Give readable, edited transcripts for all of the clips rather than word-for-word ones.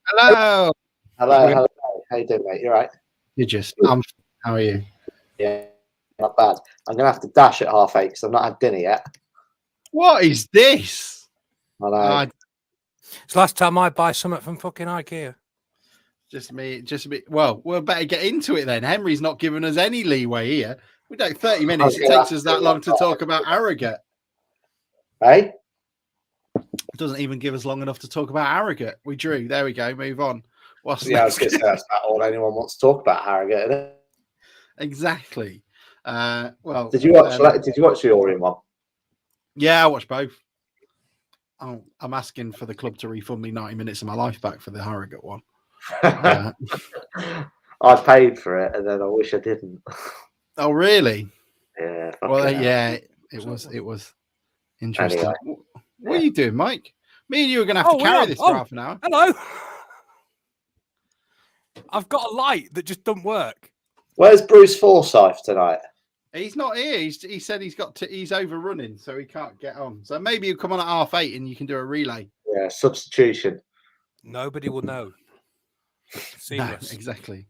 Hello. Hello. How you doing, mate? You all right? How are you? Yeah, not bad. I'm going to have to dash at 8:30 because I've not had dinner yet. What is this? It's the last time I buy something from fucking IKEA. Just me. Well, we'll better get into it then. Henry's not giving us any leeway here. We don't 30 minutes. It takes us that long to talk about Harrogate. Hey? It doesn't even give us long enough to talk about Harrogate. We drew. There we go. Move on. I was going to say that's about all anyone wants to talk about Harrogate, isn't it? Exactly. Well, did you watch the Orient one? Yeah, I watched both. Oh, I'm asking for the club to refund me 90 minutes of my life back for the Harrogate one. I paid for it, and then I wish I didn't. Oh, really? Yeah. Well, yeah, it was interesting. Anyway, what are you doing, Mike? Me and you are going to have to carry this for half an hour. Hello. I've got a light that just doesn't work. Where's Bruce Forsyth tonight? He's not here. He said he's overrunning, so he can't get on. So maybe he'll come on at 8:30 and you can do a relay. Yeah, substitution. Nobody will know. Seamless. No, exactly.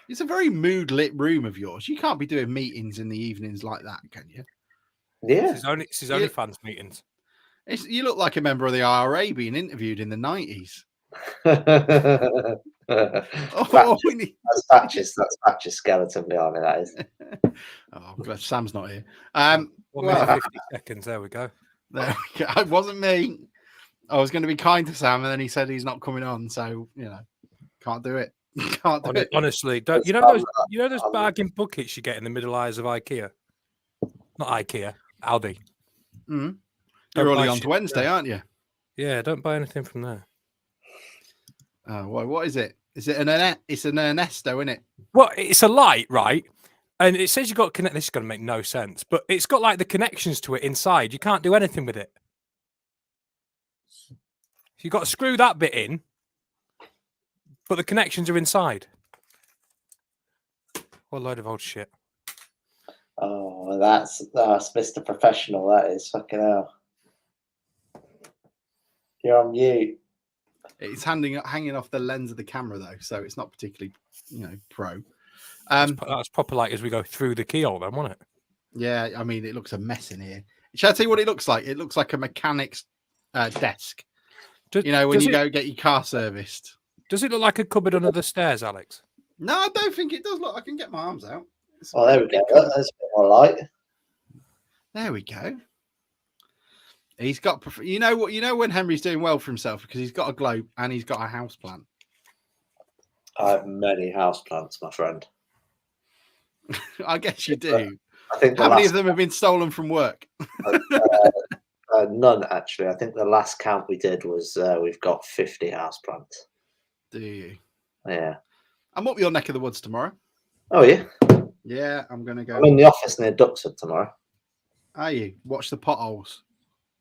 It's a very mood-lit room of yours. You can't be doing meetings in the evenings like that, can you? Yeah. It's his only fans meetings. You look like a member of the IRA being interviewed in the 90s. That's Thatcher's skeleton behind me, that is. Oh, glad Sam's not here. 50 seconds. There we go. It wasn't me. I was going to be kind to Sam, and then he said he's not coming on, so can't do it. Can't do it. Honestly, don't you know those bargain buckets you get in the middle aisles of IKEA? Not IKEA, Aldi. Mm-hmm. You're only on to Wednesday, aren't you? Yeah, don't buy anything from there. What is it? Is it it's an Ernesto, isn't it? Well, it's a light, right? And it says you've got to connect. This is going to make no sense, but it's got like the connections to it inside. You can't do anything with it. So you've got to screw that bit in, but the connections are inside. What a load of old shit. Oh, that's Mr. Professional. That is fucking hell. You're on mute. It's hanging off the lens of the camera though, so it's not particularly, pro. That's proper like as we go through the keyhole, then, wasn't it? Yeah, I mean, it looks a mess in here. Shall I tell you what it looks like? It looks like a mechanic's desk. When you go get your car serviced. Does it look like a cupboard under the stairs, Alex? No, I don't think it does. Look, I can get my arms out. Oh, there we go. That's a bit more light. There we go. He's got, when Henry's doing well for himself because he's got a globe and he's got a house plant. I have many house plants, my friend. I guess you do. I think how many of them have been stolen from work? None, actually. I think the last count we did was we've got 50 house plants. Do you? Yeah. I'm up your neck of the woods tomorrow. Oh, yeah? Yeah, I'm going to go. I'm in the office near Duxford tomorrow. Are you? Watch the potholes.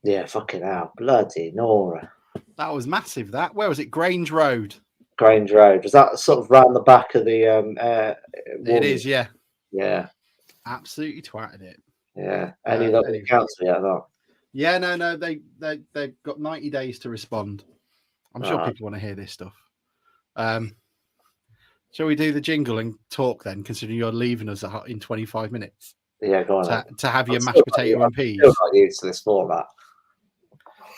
Yeah, fucking hell. Bloody Nora. That was massive, that. Where was it? Grange Road. Grange Road. Was that sort of round the back of the... it is, yeah. Yeah. Absolutely twatted it. Yeah. Any of that council yet, though? Yeah, no. They've got 90 days to respond. I'm sure people want to hear this stuff. Shall we do the jingle and talk then, considering you're leaving us in 25 minutes? Yeah, go on. To have your mashed potato and peas. I'm still not used to this format.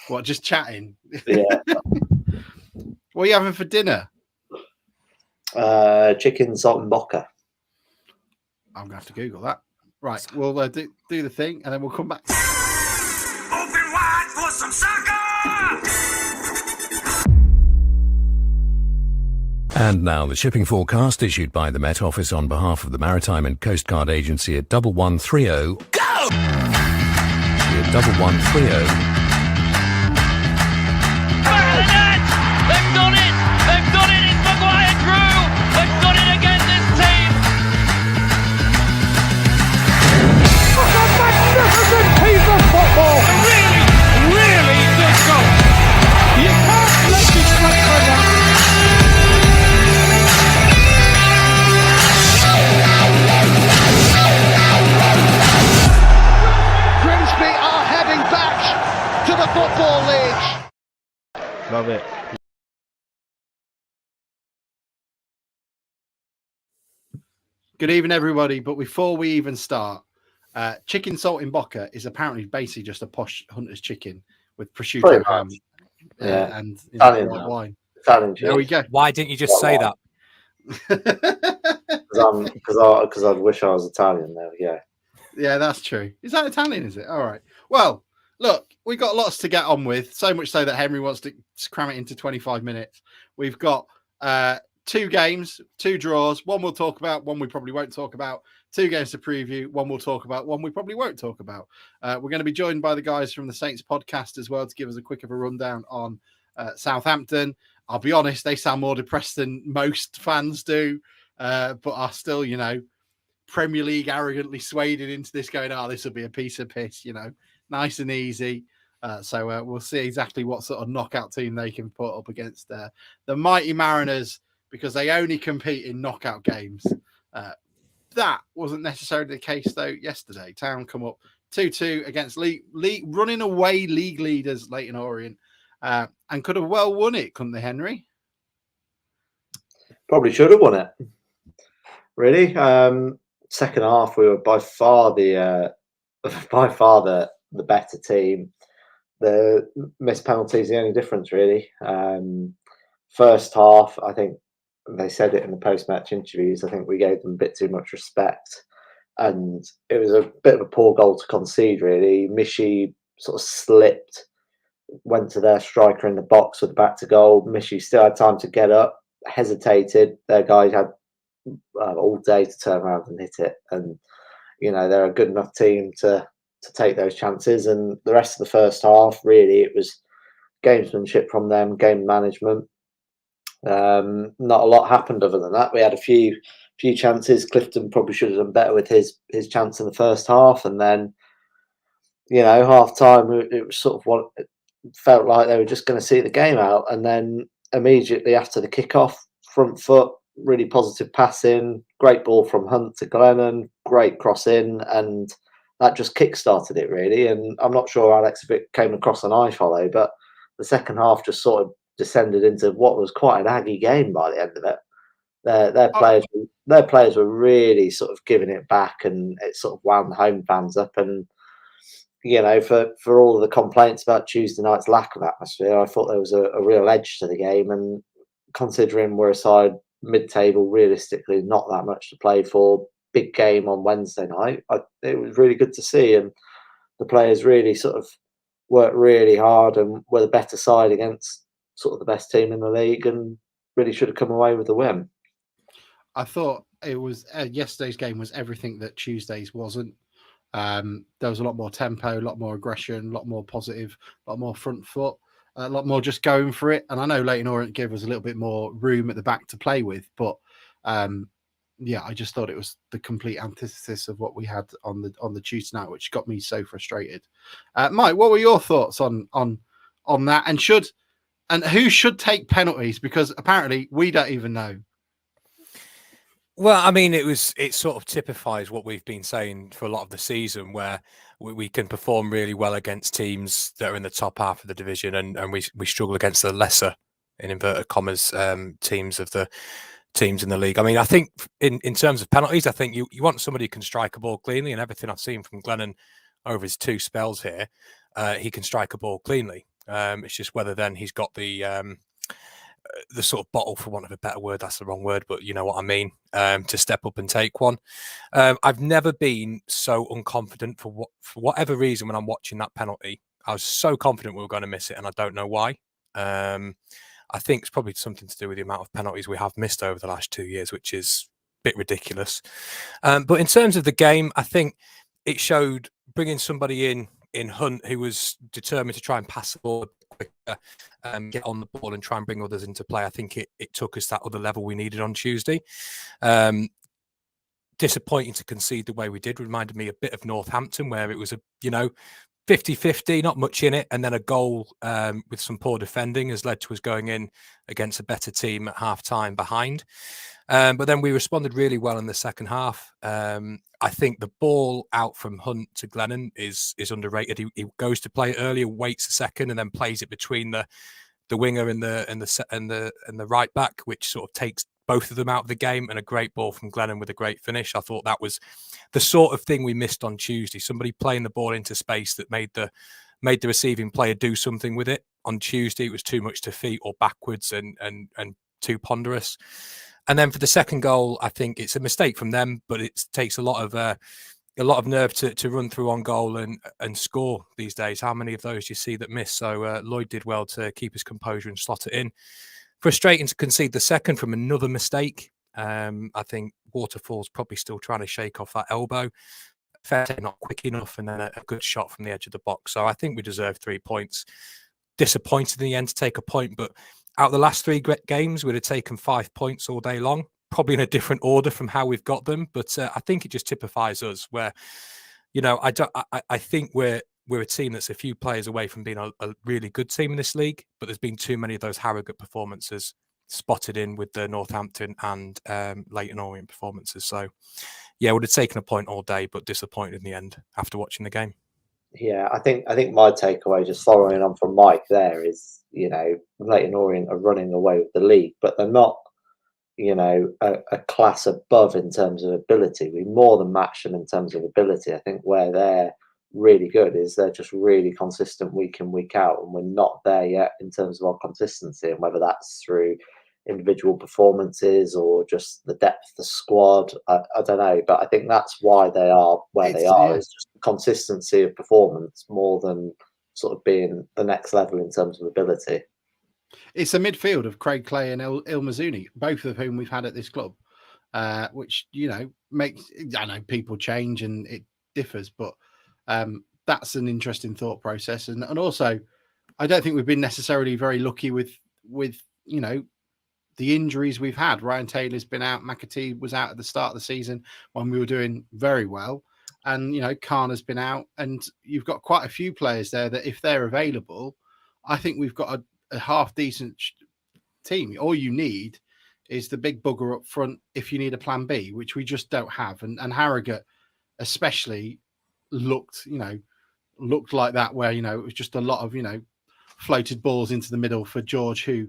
What, just chatting? Yeah. What are you having for dinner? Chicken salt and vodka. I'm going to have to Google that. Right, we'll do the thing and then we'll come back. Open wide for some soccer! And now the shipping forecast issued by the Met Office on behalf of the Maritime and Coast Guard Agency at 1130. Go! At 1130. They've done it! They've done it! It's Maguire Drew! They've done it again, this team! What a magnificent piece of football! A really good goal! You can't let me slip from that! Grimsby are heading back Good evening, everybody. But before we even start, chicken salt in Boca is apparently basically just a posh hunter's chicken with prosciutto ham and white wine. Italian There we go. Why didn't you just say that? Because I wish I was Italian. There we go. Yeah, that's true. Is that Italian? Is it? All right. Well, look, we've got lots to get on with. So much so that Henry wants to cram it into 25 minutes. We've got 2 games, 2 draws. One we'll talk about, one we probably won't talk about. 2 games to preview. One we'll talk about, one we probably won't talk about. We're going to be joined by the guys from the Saints podcast as well to give us a quick of a rundown on Southampton. I'll be honest, they sound more depressed than most fans do, but are still, Premier League arrogantly swayed into this going, this will be a piece of piss, nice and easy. So we'll see exactly what sort of knockout team they can put up against the mighty Mariners, because they only compete in knockout games. That wasn't necessarily the case, though, yesterday. Town come up 2-2 against running away league leaders, Harrogate and Orient, and could have well won it, couldn't they, Henry? Probably should have won it. Really? Second half, we were by far the better team. The missed penalties the only difference, really. First half, I think they said it in the post-match interviews. I think we gave them a bit too much respect, and it was a bit of a poor goal to concede. Really, Mishi sort of slipped, went to their striker in the box with the back to goal. Mishi still had time to get up, hesitated. Their guys had all day to turn around and hit it, and they're a good enough team to take those chances. And the rest of the first half, really, it was gamesmanship from them, game management. Not a lot happened other than that. We had a few chances. Clifton probably should have done better with his chance in the first half, and then half time it was sort of what it felt like they were just going to see the game out. And then immediately after the kickoff, front foot, really positive passing, great ball from Hunt to Glennon, great cross in, and that just kick-started it, really. And I'm not sure Alex if it came across an eye follow, but the second half just sort of descended into what was quite an aggy game by the end of it. Their players were really sort of giving it back, and it sort of wound the home fans up. And for all of the complaints about Tuesday night's lack of atmosphere, I thought there was a real edge to the game. And considering we're a side mid-table, realistically not that much to play for, big game on Wednesday night, it was really good to see. And the players really sort of worked really hard and were the better side against sort of the best team in the league, and really should have come away with the win. I thought it was yesterday's game was everything that Tuesday's wasn't. There was a lot more tempo, a lot more aggression, a lot more positive, a lot more front foot, a lot more just going for it. And I know Harrogate and Orient gave us a little bit more room at the back to play with, but I just thought it was the complete antithesis of what we had on the Tuesday night, which got me so frustrated. Mike, what were your thoughts on that? And who should take penalties? Because apparently we don't even know. Well, I mean, it sort of typifies what we've been saying for a lot of the season, where we can perform really well against teams that are in the top half of the division, and we struggle against the lesser, in inverted commas, teams in the league. I mean, I think in terms of penalties, I think you want somebody who can strike a ball cleanly, and everything I've seen from Glennon over his 2 spells here, he can strike a ball cleanly. It's just whether then he's got the sort of bottle, for want of a better word, that's the wrong word, but you know what I mean, to step up and take one. I've never been so unconfident for whatever reason when I'm watching that penalty. I was so confident we were going to miss it, and I don't know why. I think it's probably something to do with the amount of penalties we have missed over the last 2 years, which is a bit ridiculous. But in terms of the game, I think it showed bringing somebody in Hunt who was determined to try and pass the ball quicker, get on the ball and try and bring others into play. I think it took us that other level we needed on Tuesday. Disappointing to concede the way we did. Reminded me a bit of Northampton, where it was 50-50, not much in it, and then a goal with some poor defending has led to us going in against a better team at half-time behind. But then we responded really well in the second half. I think the ball out from Hunt to Glennon is underrated. He goes to play it earlier, waits a second, and then plays it between the winger and the right back, which sort of takes both of them out of the game, and a great ball from Glennon with a great finish. I thought that was the sort of thing we missed on Tuesday. Somebody playing the ball into space that made the receiving player do something with it. On Tuesday, it was too much to feet or backwards and too ponderous. And then for the second goal, I think it's a mistake from them, but it takes a lot of nerve to run through on goal and score these days. How many of those do you see that miss? So Lloyd did well to keep his composure and slot it in. Frustrating to concede the second from another mistake. I think Waterfall's probably still trying to shake off that elbow. Fair not quick enough, and then a good shot from the edge of the box. So I think we deserve 3 points. Disappointed in the end to take a point, but out of the last 3 games, we'd have taken 5 points all day long. Probably in a different order from how we've got them, but I think it just typifies us. Where, I think we're a team that's a few players away from being a really good team in this league, but there's been too many of those Harrogate performances spotted in with the Northampton and Leyton Orient performances. So, yeah, would have taken a point all day, but disappointed in the end after watching the game. Yeah, I think my takeaway, just following on from Mike there, is Leyton Orient are running away with the league, but they're not a class above in terms of ability. We more than match them in terms of ability. I think where they're really good is they're just really consistent week in, week out, and we're not there yet in terms of our consistency, and whether that's through individual performances or just the depth of the squad, I don't know, but I think that's why they are where they are. Is just the consistency of performance more than sort of being the next level in terms of ability. It's a midfield of Craig Clay and Ilmazuni, both of whom we've had at this club, which makes, I know people change and it differs, but that's an interesting thought process. And also, I don't think we've been necessarily very lucky with the injuries we've had. Ryan Taylor's been out. McAtee was out at the start of the season when we were doing very well. And, Khan has been out. And you've got quite a few players there that if they're available, I think we've got a half-decent team. All you need is the big bugger up front if you need a plan B, which we just don't have. And Harrogate especially looked like that, where, it was just a lot of, floated balls into the middle for George, who,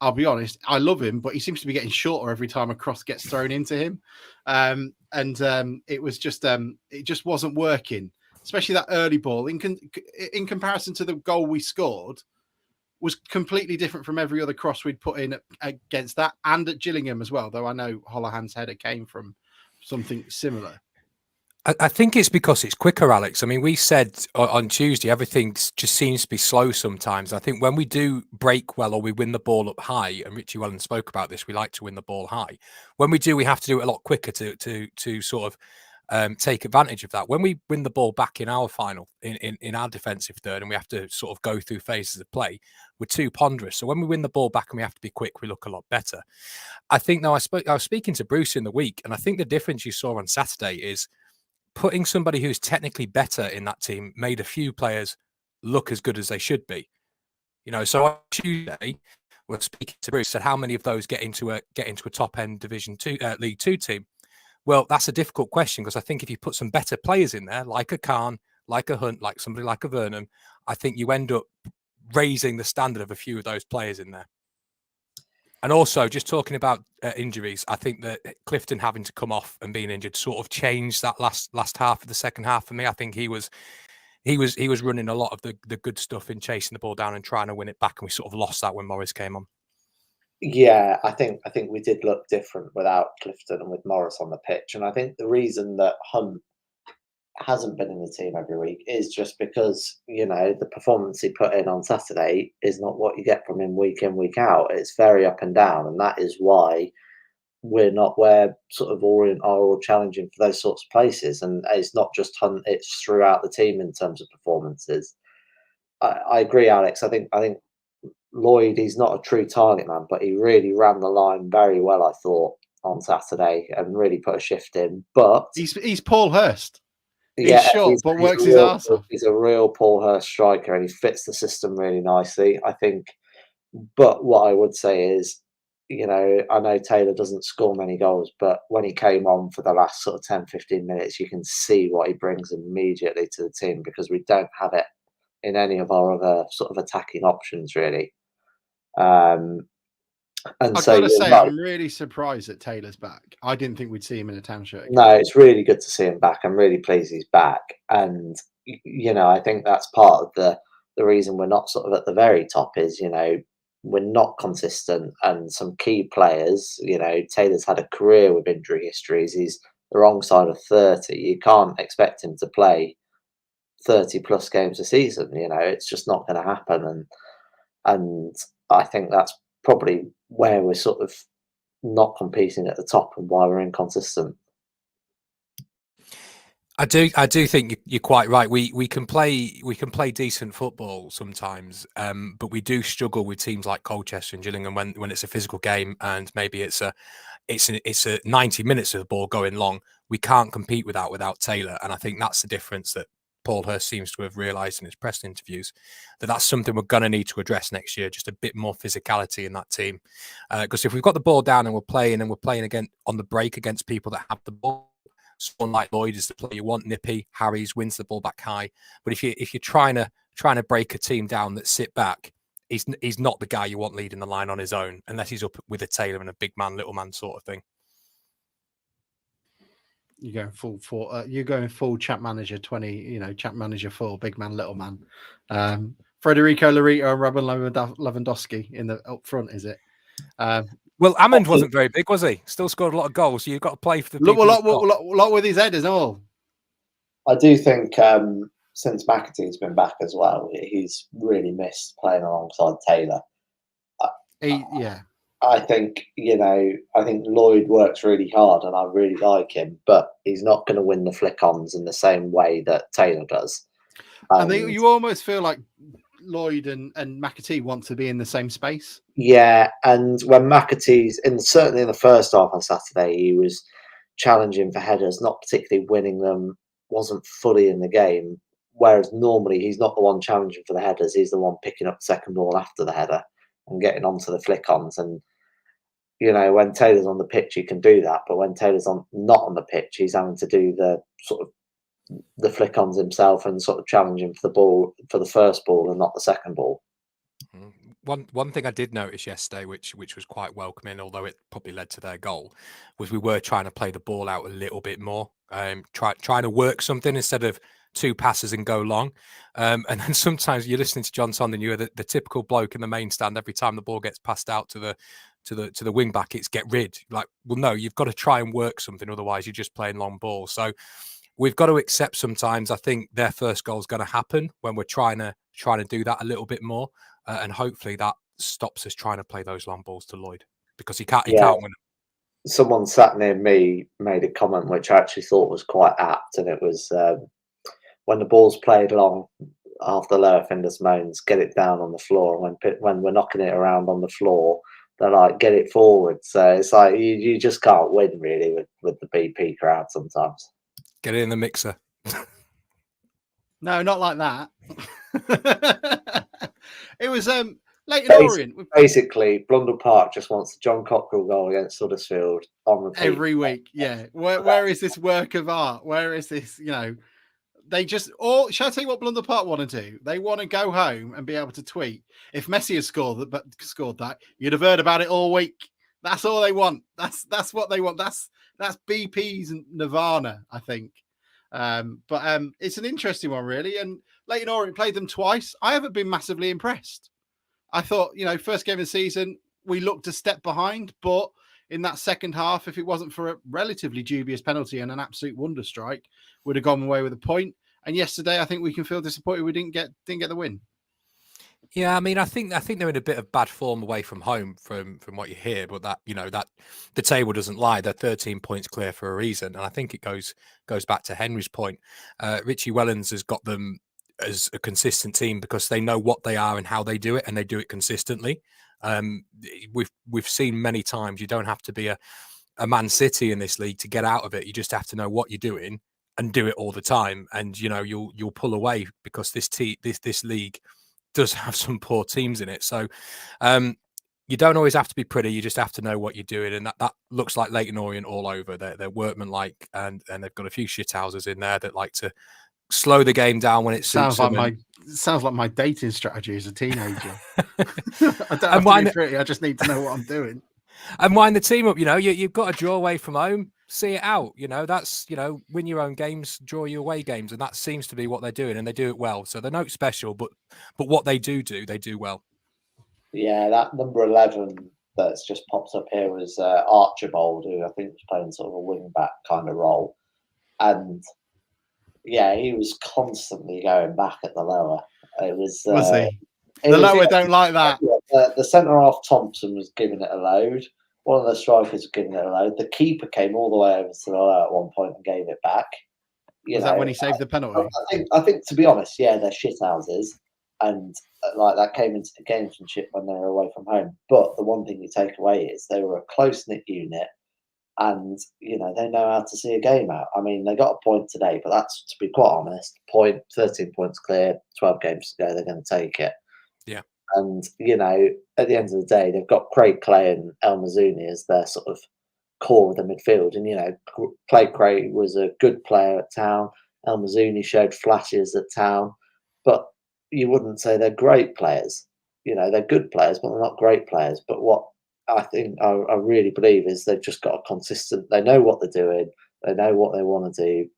I'll be honest, I love him, but he seems to be getting shorter every time a cross gets thrown into him. It was just, it just wasn't working, especially that early ball in comparison to the goal we scored was completely different from every other cross we'd put in against that, and at Gillingham as well, though I know Holohan's header came from something similar. I think it's because it's quicker, Alex. I mean, we said on Tuesday, everything just seems to be slow sometimes. I think when we do break well or we win the ball up high, and Richie Wellen spoke about this, we like to win the ball high. When we do, we have to do it a lot quicker to sort of take advantage of that. When we win the ball back in our final, in our defensive third, and we have to sort of go through phases of play, we're too ponderous. So when we win the ball back and we have to be quick, we look a lot better. I think now I was speaking to Bruce in the week, and I think the difference you saw on Saturday is putting somebody who's technically better in that team made a few players look as good as they should be. So on Tuesday, we're speaking to Bruce, said how many of those get into a top end Division 2 League 2 team? Well, that's a difficult question, because I think if you put some better players in there, like a Khan, like a Hunt, like somebody like a Vernon, I think you end up raising the standard of a few of those players in there. And also, just talking about injuries, I think that Clifton having to come off and being injured sort of changed that last half of the second half for me. I think he was running a lot of the good stuff in chasing the ball down and trying to win it back, and we sort of lost that when Morris came on. Yeah, I think we did look different without Clifton and with Morris on the pitch, and I think the reason that Hunt hasn't been in the team every week is just because the performance he put in on Saturday is not what you get from him week in, week out. It's very up and down, and that is why we're not where sort of Orient are all challenging for those sorts of places. And it's not just Hunt; it's throughout the team in terms of performances. I agree, Alex. I think Lloyd, he's not a true target man, but he really ran the line very well, I thought, on Saturday, and really put a shift in. But he's Paul Hurst. He's short, but works his arse off. He's a real Paul Hurst striker, and he fits the system really nicely, I think. But what I would say is, I know Taylor doesn't score many goals, but when he came on for the last sort of 10, 15 minutes, you can see what he brings immediately to the team, because we don't have it in any of our other sort of attacking options, really. And I've so got to you're say, right. I'm really surprised that Taylor's back. I didn't think we'd see him in a town shirt again. No, it's really good to see him back. I'm really pleased he's back. And, I think that's part of the reason we're not sort of at the very top is, we're not consistent. And some key players, Taylor's had a career with injury histories. He's the wrong side of 30. You can't expect him to play 30 plus games a season. It's just not going to happen. And I think that's probably where we're sort of not competing at the top and why we're inconsistent. I do think you're quite right. We can play decent football sometimes, but we do struggle with teams like Colchester and Gillingham when it's a physical game and maybe it's a 90 minutes of the ball going long. We can't compete without Taylor, and I think that's the difference that Paul Hurst seems to have realised in his press interviews, that's something we're going to need to address next year. Just a bit more physicality in that team, because if we've got the ball down and we're playing again on the break against people that have the ball. Someone like Lloyd is the player you want. Nippy, Harries wins the ball back high. But if you're trying to break a team down that sit back, he's not the guy you want leading the line on his own, unless he's up with a Taylor and a big man, little man sort of thing. You're going full chat manager 20. Chat manager 4, big man, little man. Federico Larita and Robin Lewandowski in the up front. Is it? Well, Amund wasn't very big, was he? Still scored a lot of goals, so you've got to play for the people. Lot with his head and all. I do think since McAtee's been back as well, he's really missed playing alongside Taylor. I think Lloyd works really hard and I really like him, but he's not going to win the flick-ons in the same way that Taylor does. I think you almost feel like Lloyd and McAtee want to be in the same space. Yeah, and when McAtee's certainly in the first half on Saturday, he was challenging for headers, not particularly winning them, wasn't fully in the game. Whereas normally he's not the one challenging for the headers, he's the one picking up the second ball after the header and getting onto the flick-ons. And when Taylor's on the pitch, he can do that, but when Taylor's not on the pitch, he's having to do the sort of the flick-ons himself and sort of challenging for the ball, for the first ball and not the second ball. One thing I did notice yesterday, which was quite welcoming, although it probably led to their goal, was we were trying to play the ball out a little bit more, trying to work something instead of 2 passes and go long. And then sometimes you're listening to John Son and you're the typical bloke in the main stand. Every time the ball gets passed out to the wing back, it's get rid. Like, well, no, you've got to try and work something, otherwise you're just playing long ball. So we've got to accept sometimes. I think their first goal is going to happen when we're trying to do that a little bit more. And hopefully that stops us trying to play those long balls to Lloyd, because he can't win them. Someone sat near me made a comment which I actually thought was quite apt, and it was when the ball's played long, half the lower defenders moans, get it down on the floor. When we're knocking it around on the floor, they're like, get it forward. So it's like you just can't win really with the BP crowd sometimes. Get it in the mixer. No, not like that. It was Leighton Orient. Basically, Blundell Park just wants the John Cockrell goal against Huddersfield on repeat every week. Yeah. Where is this work of art? Where is this? They just shall I tell you what Blundell Park want to do? They want to go home and be able to tweet. If Messi had scored that, you'd have heard about it all week. That's all they want. That's what they want. That's BP's Nirvana, I think. But it's an interesting one, really. And Leighton Orient played them twice. I haven't been massively impressed. I thought, first game of the season, we looked a step behind, but in that second half, if it wasn't for a relatively dubious penalty and an absolute wonder strike, would have gone away with a point. And yesterday, I think we can feel disappointed we didn't get the win. Yeah, I mean, I think they're in a bit of bad form away from home, from what you hear. But that the table doesn't lie. They're 13 points clear for a reason, and I think it goes back to Henry's point. Richie Wellens has got them as a consistent team because they know what they are and how they do it, and they do it consistently. We've seen many times you don't have to be a Man City in this league to get out of it. You just have to know what you're doing and do it all the time, and you'll pull away because this league does have some poor teams in it. So you don't always have to be pretty. You just have to know what you're doing, and that looks like Leighton Orient all over. They're workmanlike, and they've got a few shithouses in there that like to slow the game down when it suits them. Sounds like my dating strategy as a teenager. I don't have to be pretty. I just need to know what I'm doing. And wind the team up. You've got to draw away from home, see it out. That's win your own games, draw your away games, and that seems to be what they're doing, and they do it well. So they're not special, but what they do, they do well. Yeah, that number 11 that's just popped up here was Archibald, who I think was playing sort of a wing back kind of role, and yeah, he was constantly going back at the lower. It was he? The lower don't like that. The centre half Thompson was giving it a load. One of the strikers was giving it a load. The keeper came all the way over to the lower at one point and gave it back. Was that when he saved the penalty? I think to be honest, yeah, they're shithouses, and like that came into the gamesmanship when they were away from home. But the one thing you take away is they were a close knit unit, and they know how to see a game out. I mean, they got a point today, but that's, to be quite honest, 13 points clear, 12 games to go. They're going to take it. Yeah. And, at the end of the day, they've got Craig Clay and El Mazouni as their sort of core of the midfield. And, Craig was a good player at Town. El Mazouni showed flashes at Town. But you wouldn't say they're great players. They're good players, but they're not great players. But what I think I really believe is they've just got a consistent, they know what they're doing. They know what they want to do.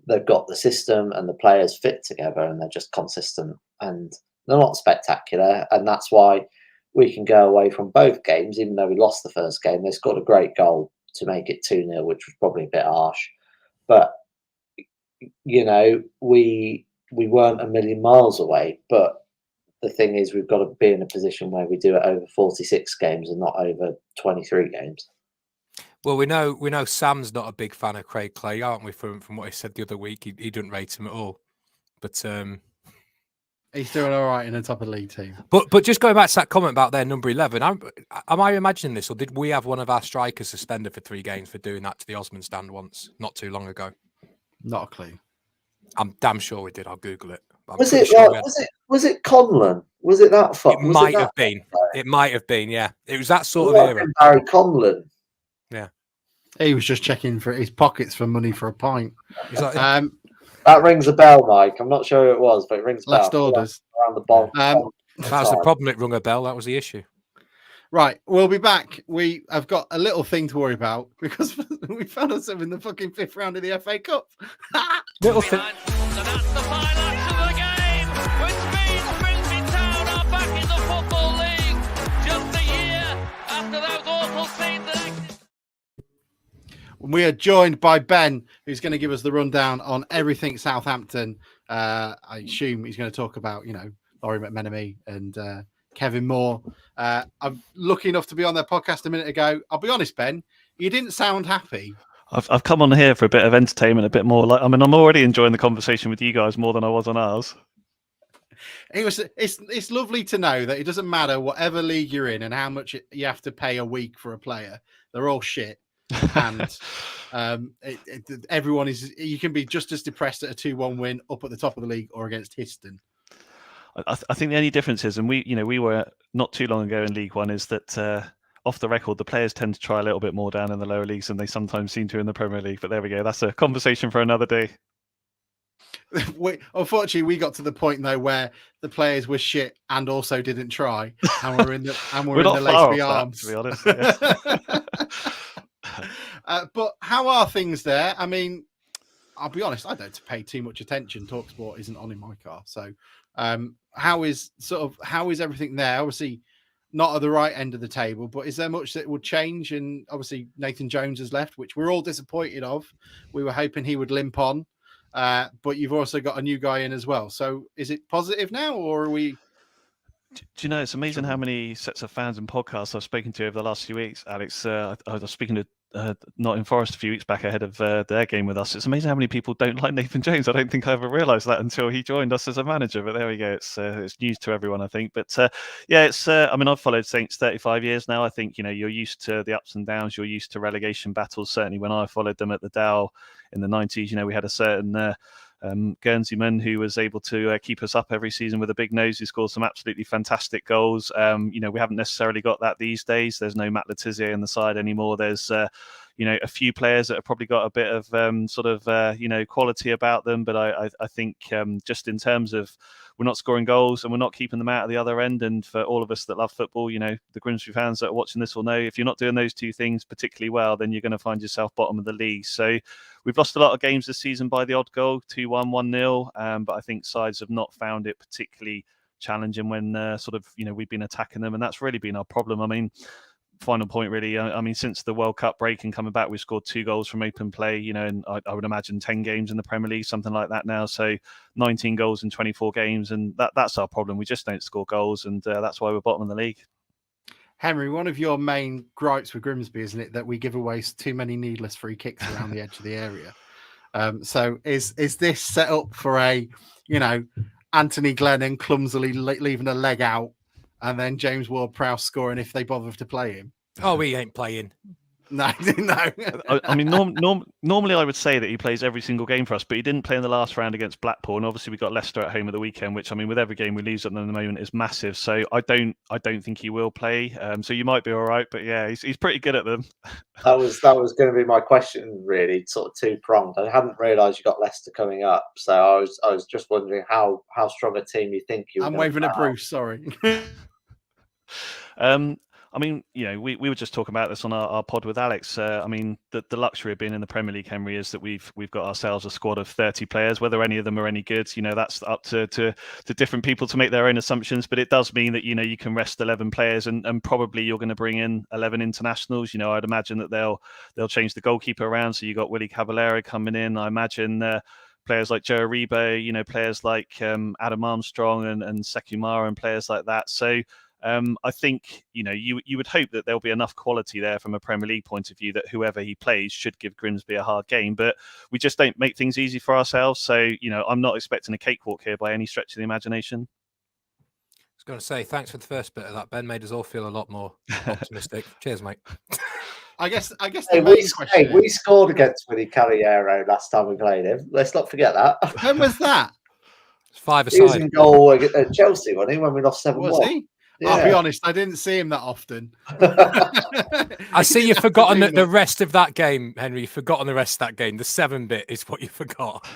They've got the system and the players fit together, and they're just consistent. And they're not spectacular, and that's why we can go away from both games, even though we lost the first game. They scored a great goal to make it 2-0, which was probably a bit harsh. But, we weren't a million miles away. But the thing is, we've got to be in a position where we do it over 46 games and not over 23 games. Well, we know Sam's not a big fan of Craig Clay, aren't we? From what he said the other week, he didn't rate him at all. But he's doing all right in the top of the league team. But just going back to that comment about their number 11, am I imagining this, or did we have one of our strikers suspended for 3 games for doing that to the Osman stand once, not too long ago? Not a clue. I'm damn sure we did. I'll Google it. Was it Conlon? Was it that far? It might have been. It might have been. Yeah, it was that sort of era. Barry Conlon. Yeah, he was just checking for his pockets for money for a pint. That rings a bell, Mike. I'm not sure who it was, but it rings a bell. Last orders around the ball. That was the problem. It rung a bell. That was the issue. Right, we'll be back. We have got a little thing to worry about because we found ourselves in the fucking 5th round of the FA Cup. Little thing. So that's the final act of the game, which means Grimsby Town are back in the Football League just a year after those awful scenes. We are joined by Ben, who's going to give us the rundown on everything Southampton. I assume he's going to talk about, Laurie McMenemy and Kevin Moore. I'm lucky enough to be on their podcast a minute ago. I'll be honest, Ben, you didn't sound happy. I've come on here for a bit of entertainment, a bit more. I'm already enjoying the conversation with you guys more than I was on ours. It's lovely to know that it doesn't matter whatever league you're in and how much you have to pay a week for a player. They're all shit. And everyone is. You can be just as depressed at a 2-1 win up at the top of the league or against Histon. I think the only difference is, and we were not too long ago in League One, is that off the record, the players tend to try a little bit more down in the lower leagues than they sometimes seem to in the Premier League. But there we go. That's a conversation for another day. Unfortunately, we got to the point though where the players were shit and also didn't try, and we're in the Laceby Arms. To be honest. Yeah. But how are things there? I mean, I'll be honest, I don't pay too much attention. TalkSport isn't on in my car, so how is everything there? Obviously, not at the right end of the table, but is there much that would change? And obviously, Nathan Jones has left, which we're all disappointed of. We were hoping he would limp on, but you've also got a new guy in as well. So, is it positive now, or are we? Do you know, it's amazing how many sets of fans and podcasts I've spoken to over the last few weeks, Alex. I was speaking to Nottingham Forest a few weeks back ahead of their game with us. It's amazing how many people don't like Nathan Jones. I don't think I ever realised that until he joined us as a manager. But there we go. It's news to everyone, I think. But it's. I've followed Saints 35 years now. I think you're used to the ups and downs. You're used to relegation battles. Certainly, when I followed them at the Dow in the 90s, we had a certain Guernseyman who was able to keep us up every season with a big nose, who scored some absolutely fantastic goals. We haven't necessarily got that these days. There's no Matt Letizia in the side anymore. There's a few players that have probably got a bit of quality about them. But I think just in terms of we're not scoring goals and we're not keeping them out at the other end. And for all of us that love football, the Grimsby fans that are watching this will know if you're not doing those two things particularly well, then you're going to find yourself bottom of the league. So we've lost a lot of games this season by the odd goal, 2-1, 1-0. But I think sides have not found it particularly challenging when we've been attacking them. And that's really been our problem. I mean, final point really, I mean, since the World Cup break and coming back, we've scored 2 goals from open play, and I would imagine 10 games in the Premier League, something like that now. So 19 goals in 24 games, and that's our problem. We just don't score goals, and that's why we're bottom of the league. Henry, one of your main gripes with Grimsby, isn't it, that we give away too many needless free kicks around the edge of the area? So is this set up for a, Anthony Glennon clumsily leaving a leg out, and then James Ward-Prowse scoring if they bother to play him? Oh, he ain't playing. No. I mean, normally I would say that he plays every single game for us, but he didn't play in the last round against Blackpool, and obviously we got Leicester at home at the weekend, which, I mean, with every game we lose at the moment is massive. So I don't think he will play. So you might be all right, but yeah, he's pretty good at them. That was going to be my question, really, sort of two-pronged. I hadn't realised you got Leicester coming up, so I was just wondering how strong a team you think you. I'm waving at Bruce. Sorry. I mean, we were just talking about this on our pod with Alex. I mean, the luxury of being in the Premier League, Henry, is that we've got ourselves a squad of 30 players. Whether any of them are any good, that's up to different people to make their own assumptions. But it does mean that you can rest 11 players, and probably you're going to bring in 11 internationals. I'd imagine that they'll change the goalkeeper around. So you got Willy Caballero coming in. I imagine. Players like Joe Aribo, players like Adam Armstrong and Sekumara and players like that. So I think, you would hope that there'll be enough quality there from a Premier League point of view that whoever he plays should give Grimsby a hard game. But we just don't make things easy for ourselves. So, I'm not expecting a cakewalk here by any stretch of the imagination. I was going to say, thanks for the first bit of that, Ben. Made us all feel a lot more optimistic. Cheers, mate. I guess we scored against Willy Caballero last time we played him. Let's not forget that. When was that? It's 5-a-side. He was in goal at Chelsea, wasn't he, when we lost 7-1? Was he? Yeah. I'll be honest, I didn't see him that often. I see you've forgotten the rest of that game, Henry. You've forgotten the rest of that game. The 7-bit is what you forgot.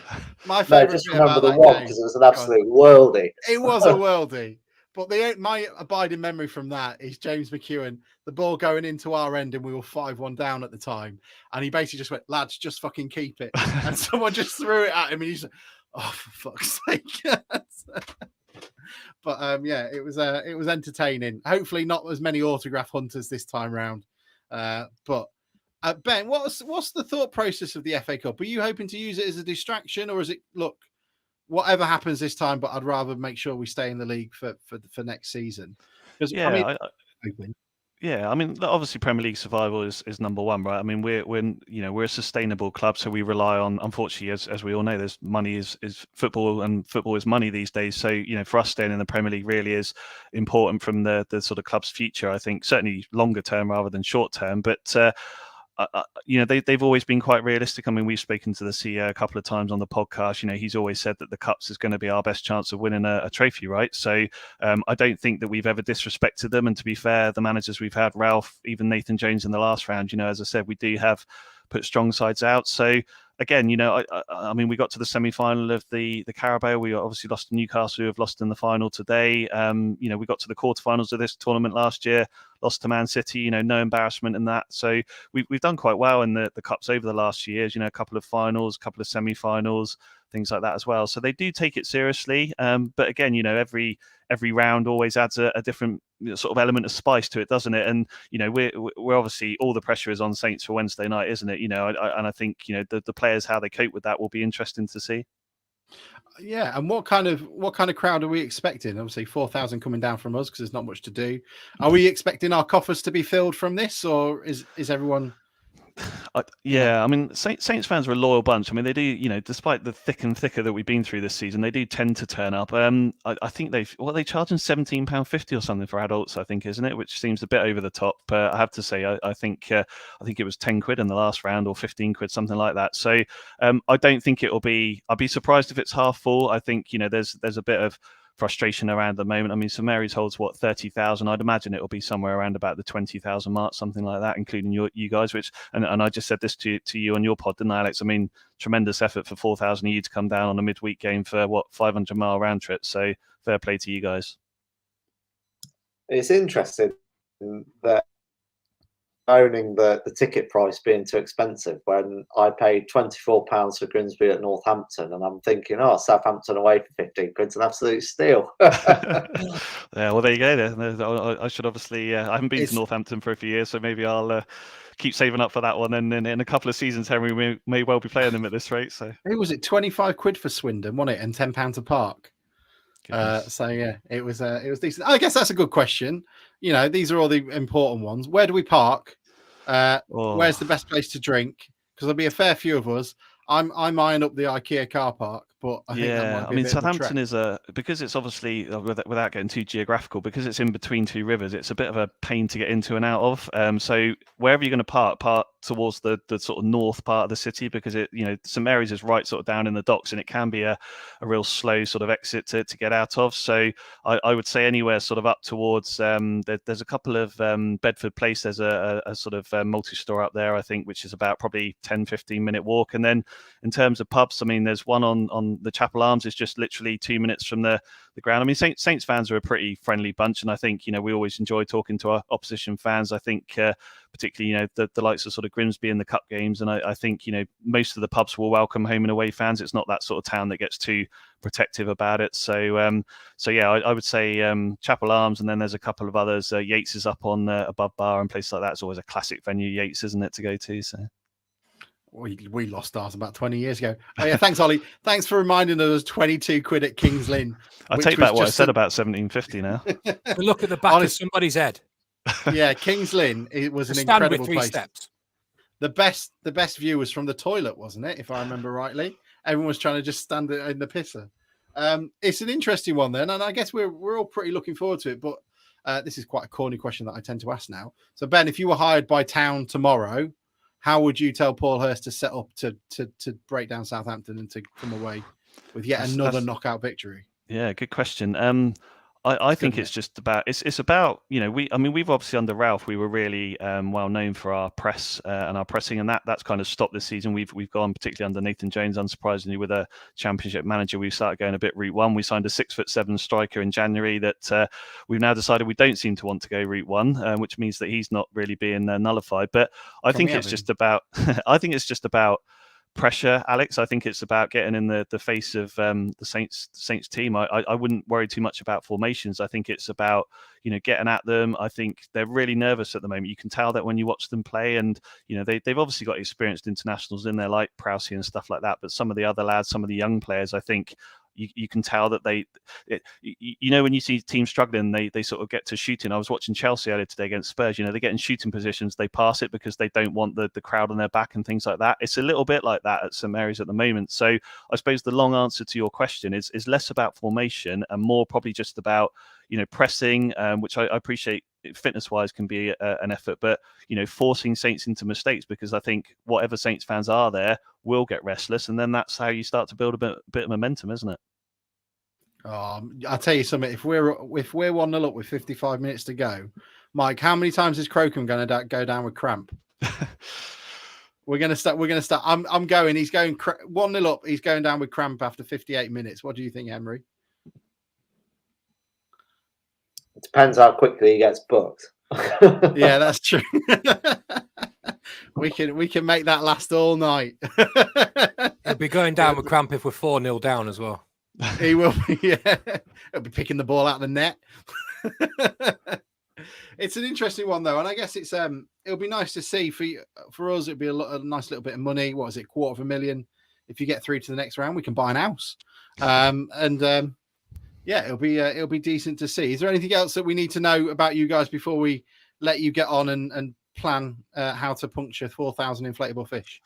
My favourite just remember the one, because it was an absolute worldie. It was a worldie. But my abiding memory from that is James McEwen, the ball going into our end, and we were 5-1 down at the time. And he basically just went, lads, just fucking keep it. And someone just threw it at him, and he's like, oh, for fuck's sake. But it was entertaining. Hopefully not as many autograph hunters this time round. But Ben, what's the thought process of the FA Cup? Are you hoping to use it as a distraction, or is it, look, whatever happens this time, but I'd rather make sure we stay in the league for next season? Because I mean, obviously Premier League survival is number one, right? I mean, we're a sustainable club, so we rely on, unfortunately, as we all know, there's money is football, and football is money these days. So, for us staying in the Premier League really is important from the sort of club's future. I think certainly longer term rather than short term, but they've always been quite realistic. I mean, we've spoken to the CEO a couple of times on the podcast. He's always said that the Cups is going to be our best chance of winning a trophy, right? So I don't think that we've ever disrespected them. And to be fair, the managers we've had, Ralph, even Nathan Jones in the last round, as I said, we do have put strong sides out. So again, I mean, we got to the semi-final of the Carabao. We obviously lost to Newcastle, who have lost in the final today. We got to the quarterfinals of this tournament last year, lost to Man City. No embarrassment in that. So we've done quite well in the Cups over the last few years. A couple of finals, a couple of semi-finals, things like that as well. So they do take it seriously. But again, every round always adds a different sort of element of spice to it, doesn't it? And we're obviously, all the pressure is on Saints for Wednesday night, isn't it? And I think the players, how they cope with that will be interesting to see. Yeah, and what kind of crowd are we expecting? Obviously 4,000 coming down from us because there's not much to do. Are we expecting our coffers to be filled from this, or is everyone? I mean, Saints fans are a loyal bunch. I mean, they do, despite the thick and thicker that we've been through this season, they do tend to turn up. I think they charging £17.50 or something for adults, I think, isn't it? Which seems a bit over the top. I have to say, I think it was 10 quid in the last round, or 15 quid, something like that. So I don't think it'll be. I'd be surprised if it's half full. I think there's a bit of frustration around at the moment. I mean, St Mary's holds what 30,000. I'd imagine it'll be somewhere around about the 20,000 mark, something like that, including you guys. Which and I just said this to you on your pod, didn't I, Alex? I mean, tremendous effort for 4,000 of you to come down on a midweek game for what 500-mile round trip. So fair play to you guys. It's interesting that owning the ticket price being too expensive when I paid £24 for Grimsby at Northampton, and I'm thinking, oh, Southampton away for 15 quid's an absolute steal. Yeah, well, there you go. Then I should obviously. I haven't been to Northampton for a few years, so maybe I'll keep saving up for that one. And in a couple of seasons, Henry, we may well be playing them at this rate. So who was it? 25 quid for Swindon, wasn't it? And £10 a park. So yeah, it was decent. I guess that's a good question. You know, these are all the important ones. Where do we park? Where's the best place to drink? Because there'll be a fair few of us. I'm eyeing up the IKEA car park, but I think that might be I mean, a bit of a Southampton trek. because it's obviously without getting too geographical, because it's in between two rivers, it's a bit of a pain to get into and out of. So wherever you're going to park towards the sort of north part of the city, because St Mary's is right sort of down in the docks, and it can be a real slow sort of exit to get out of. So I would say anywhere sort of up towards there's a couple of Bedford Place. There's a sort of multi-store up there, I think, which is about probably 10-15 minute walk. And then in terms of pubs, I mean, there's one on the Chapel Arms. It's just literally 2 minutes from the ground. I mean, Saints fans are a pretty friendly bunch, and I think we always enjoy talking to our opposition fans. I think particularly the likes of sort of Grimsby in the cup games, and I think most of the pubs will welcome home and away fans. It's not that sort of town that gets too protective about it. So yeah, I would say Chapel Arms, and then there's a couple of others. Yates is up on Above Bar and places like that. It's always a classic venue, Yates, isn't it, to go to? So. We lost ours about 20 years ago. Oh yeah, thanks, Ollie. Thanks for reminding us 22 quid at King's Lynn. I take back what I said about 1750 now. Look at the back of somebody's head. Yeah, King's Lynn. It was an incredible place. Steps. The best view was from the toilet, wasn't it? If I remember rightly, everyone was trying to just stand in the pisser. It's an interesting one then, and I guess we're all pretty looking forward to it. But this is quite a corny question that I tend to ask now. So Ben, if you were hired by Town tomorrow, how would you tell Paul Hurst to set up to break down Southampton and to come away with yet another knockout victory? Yeah, good question. I think it's just about it's about we've obviously under Ralph we were really well known for our press and our pressing, and that's kind of stopped this season. We've gone, particularly under Nathan Jones, unsurprisingly, with a Championship manager. We've started going a bit route one. We signed a 6'7" striker in January that we've now decided we don't seem to want to go route one, which means that he's not really being nullified. But I think it's just about pressure, Alex. I think it's about getting in the face of the Saints team. I wouldn't worry too much about formations. I think it's about getting at them. I think they're really nervous at the moment. You can tell that when you watch them play, and they've obviously got experienced internationals in there like Prowsey and stuff like that. But some of the other lads, some of the young players, I think you can tell that when you see teams struggling, they sort of get to shooting. I was watching Chelsea earlier today against Spurs. They get in shooting positions, they pass it because they don't want the crowd on their back and things like that. It's a little bit like that at St Mary's at the moment. So I suppose the long answer to your question is less about formation and more probably just about pressing, which I appreciate fitness-wise can be an effort, but forcing Saints into mistakes, because I think whatever Saints fans are there will get restless, and then that's how you start to build a bit of momentum, isn't it? I'll tell you something. If we're 1-0 up with 55 minutes to go, Mike, how many times is Crocombe going to go down with cramp? We're going to start. I'm going. He's going 1-0 up. He's going down with cramp after 58 minutes. What do you think, Henry? It depends how quickly he gets booked. Yeah, that's true. We can make that last all night. He'll be going down with cramp if we're 4-0 down as well. He will be, yeah. He'll be picking the ball out of the net. It's an interesting one though, and I guess it's it'll be nice to see for us. It'd be a nice little bit of money. What is it, $250,000? If you get through to the next round, we can buy an house. Yeah, it'll be decent to see. Is there anything else that we need to know about you guys before we let you get on and plan how to puncture 4,000 inflatable fish?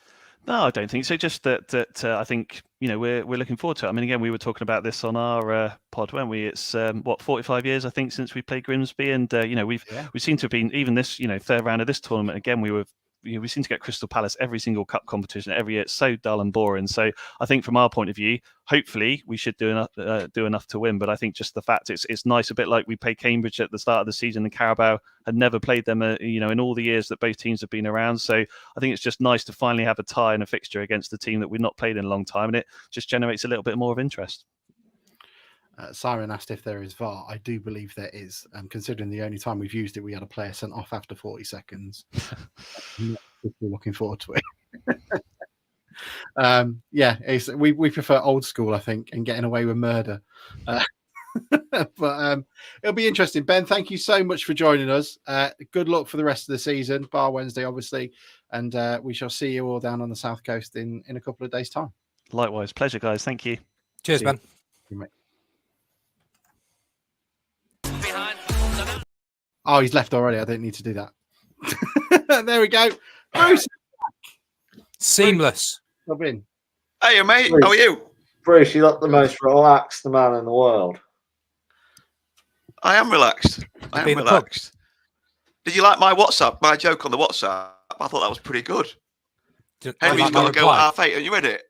No, I don't think so. Just that I think we're looking forward to it. I mean, again, we were talking about this on our pod, weren't we? It's 45 years I think since we played Grimsby, and we seem to have been, even this third round of this tournament. Again, we were we seem to get Crystal Palace every single cup competition every year. It's so dull and boring. So I think from our point of view, hopefully we should do enough to win. But I think just the fact it's nice, a bit like we played Cambridge at the start of the season, and Carabao had never played them, in all the years that both teams have been around. So I think it's just nice to finally have a tie and a fixture against a team that we've not played in a long time, and it just generates a little bit more of interest. Simon asked if there is VAR. I do believe there is. Considering the only time we've used it, we had a player sent off after 40 seconds. I'm not particularly looking forward to it. We prefer old school, I think, and getting away with murder. But it'll be interesting. Ben, thank you so much for joining us. Good luck for the rest of the season, bar Wednesday, obviously. And we shall see you all down on the South Coast in a couple of days' time. Likewise. Pleasure, guys. Thank you. Cheers, Ben. Oh, he's left already. I don't need to do that. There we go. Bruce. Seamless. Come in. Hey, mate. Bruce. How are you? Bruce, you look the most relaxed man in the world. I am relaxed. I am relaxed. Did you like my joke on the WhatsApp? I thought that was pretty good. Henry's got to go at 8:30. Are you in it?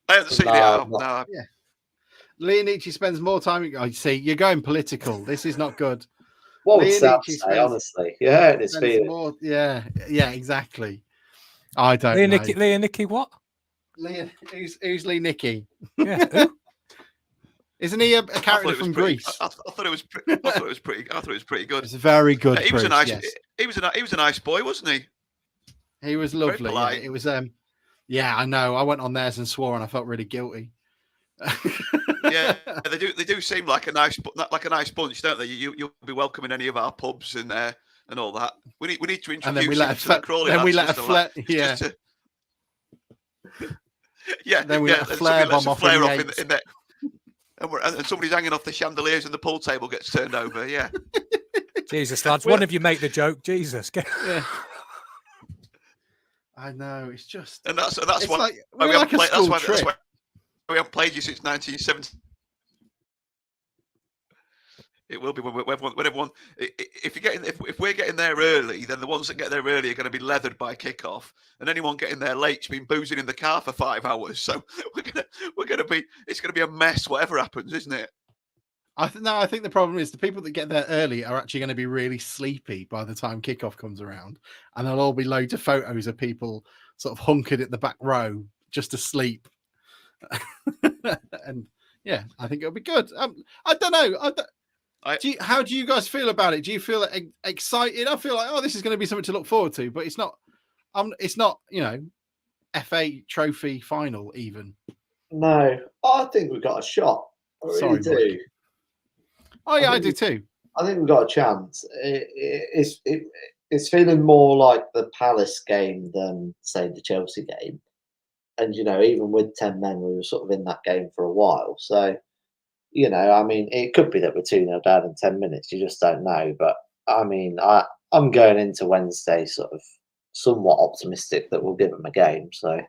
I haven't seen it. No. Yeah. Leonici spends more time. I see you're going political. This is not good. What would Sam say, honestly? Yeah, it's feeling. Yeah, exactly. I don't know. Leonici what? Who's Lee Nicky? Yeah. Isn't he a character from Greece? I thought it was pretty. I thought it was pretty good. It's very good. He was a nice. Yes. He was a nice boy, wasn't he? He was lovely. Yeah. It was. Yeah, I know. I went on theirs and swore, and I felt really guilty. Yeah, they do seem like a nice bunch, don't they? You'll be welcome in any of our pubs and all that. We need to introduce and then we him to the Crawley. Then we let a flare. Yeah. Yeah. Then we let a flare bomb off in there. And somebody's hanging off the chandeliers and the pool table gets turned over. Yeah. Jesus, lads. One of you make the joke. Jesus. Yeah. I know. It's just. And that's why like, we haven't played. That's why we haven't played you since 1970. It will be when everyone. If we're getting there early, then the ones that get there early are going to be leathered by kickoff, and anyone getting there late's been boozing in the car for 5 hours. So we're going to be. It's going to be a mess, whatever happens, isn't it? I think the problem is the people that get there early are actually going to be really sleepy by the time kickoff comes around, and there'll all be loads of photos of people sort of hunkered at the back row just asleep. And yeah, I think it'll be good. I don't know. How do you guys feel about it? Do you feel excited? I feel like, this is going to be something to look forward to, but it's not. It's not, FA Trophy final even. No, I think we've got a shot. I really do. Mike. Oh yeah, I do too. I think we've got a chance. It's feeling more like the Palace game than, say, the Chelsea game. And, even with 10 men, we were sort of in that game for a while. So, I mean, it could be that we're 2-0 down in 10 minutes. You just don't know. But, I mean, I'm going into Wednesday sort of somewhat optimistic that we'll give them a game. So,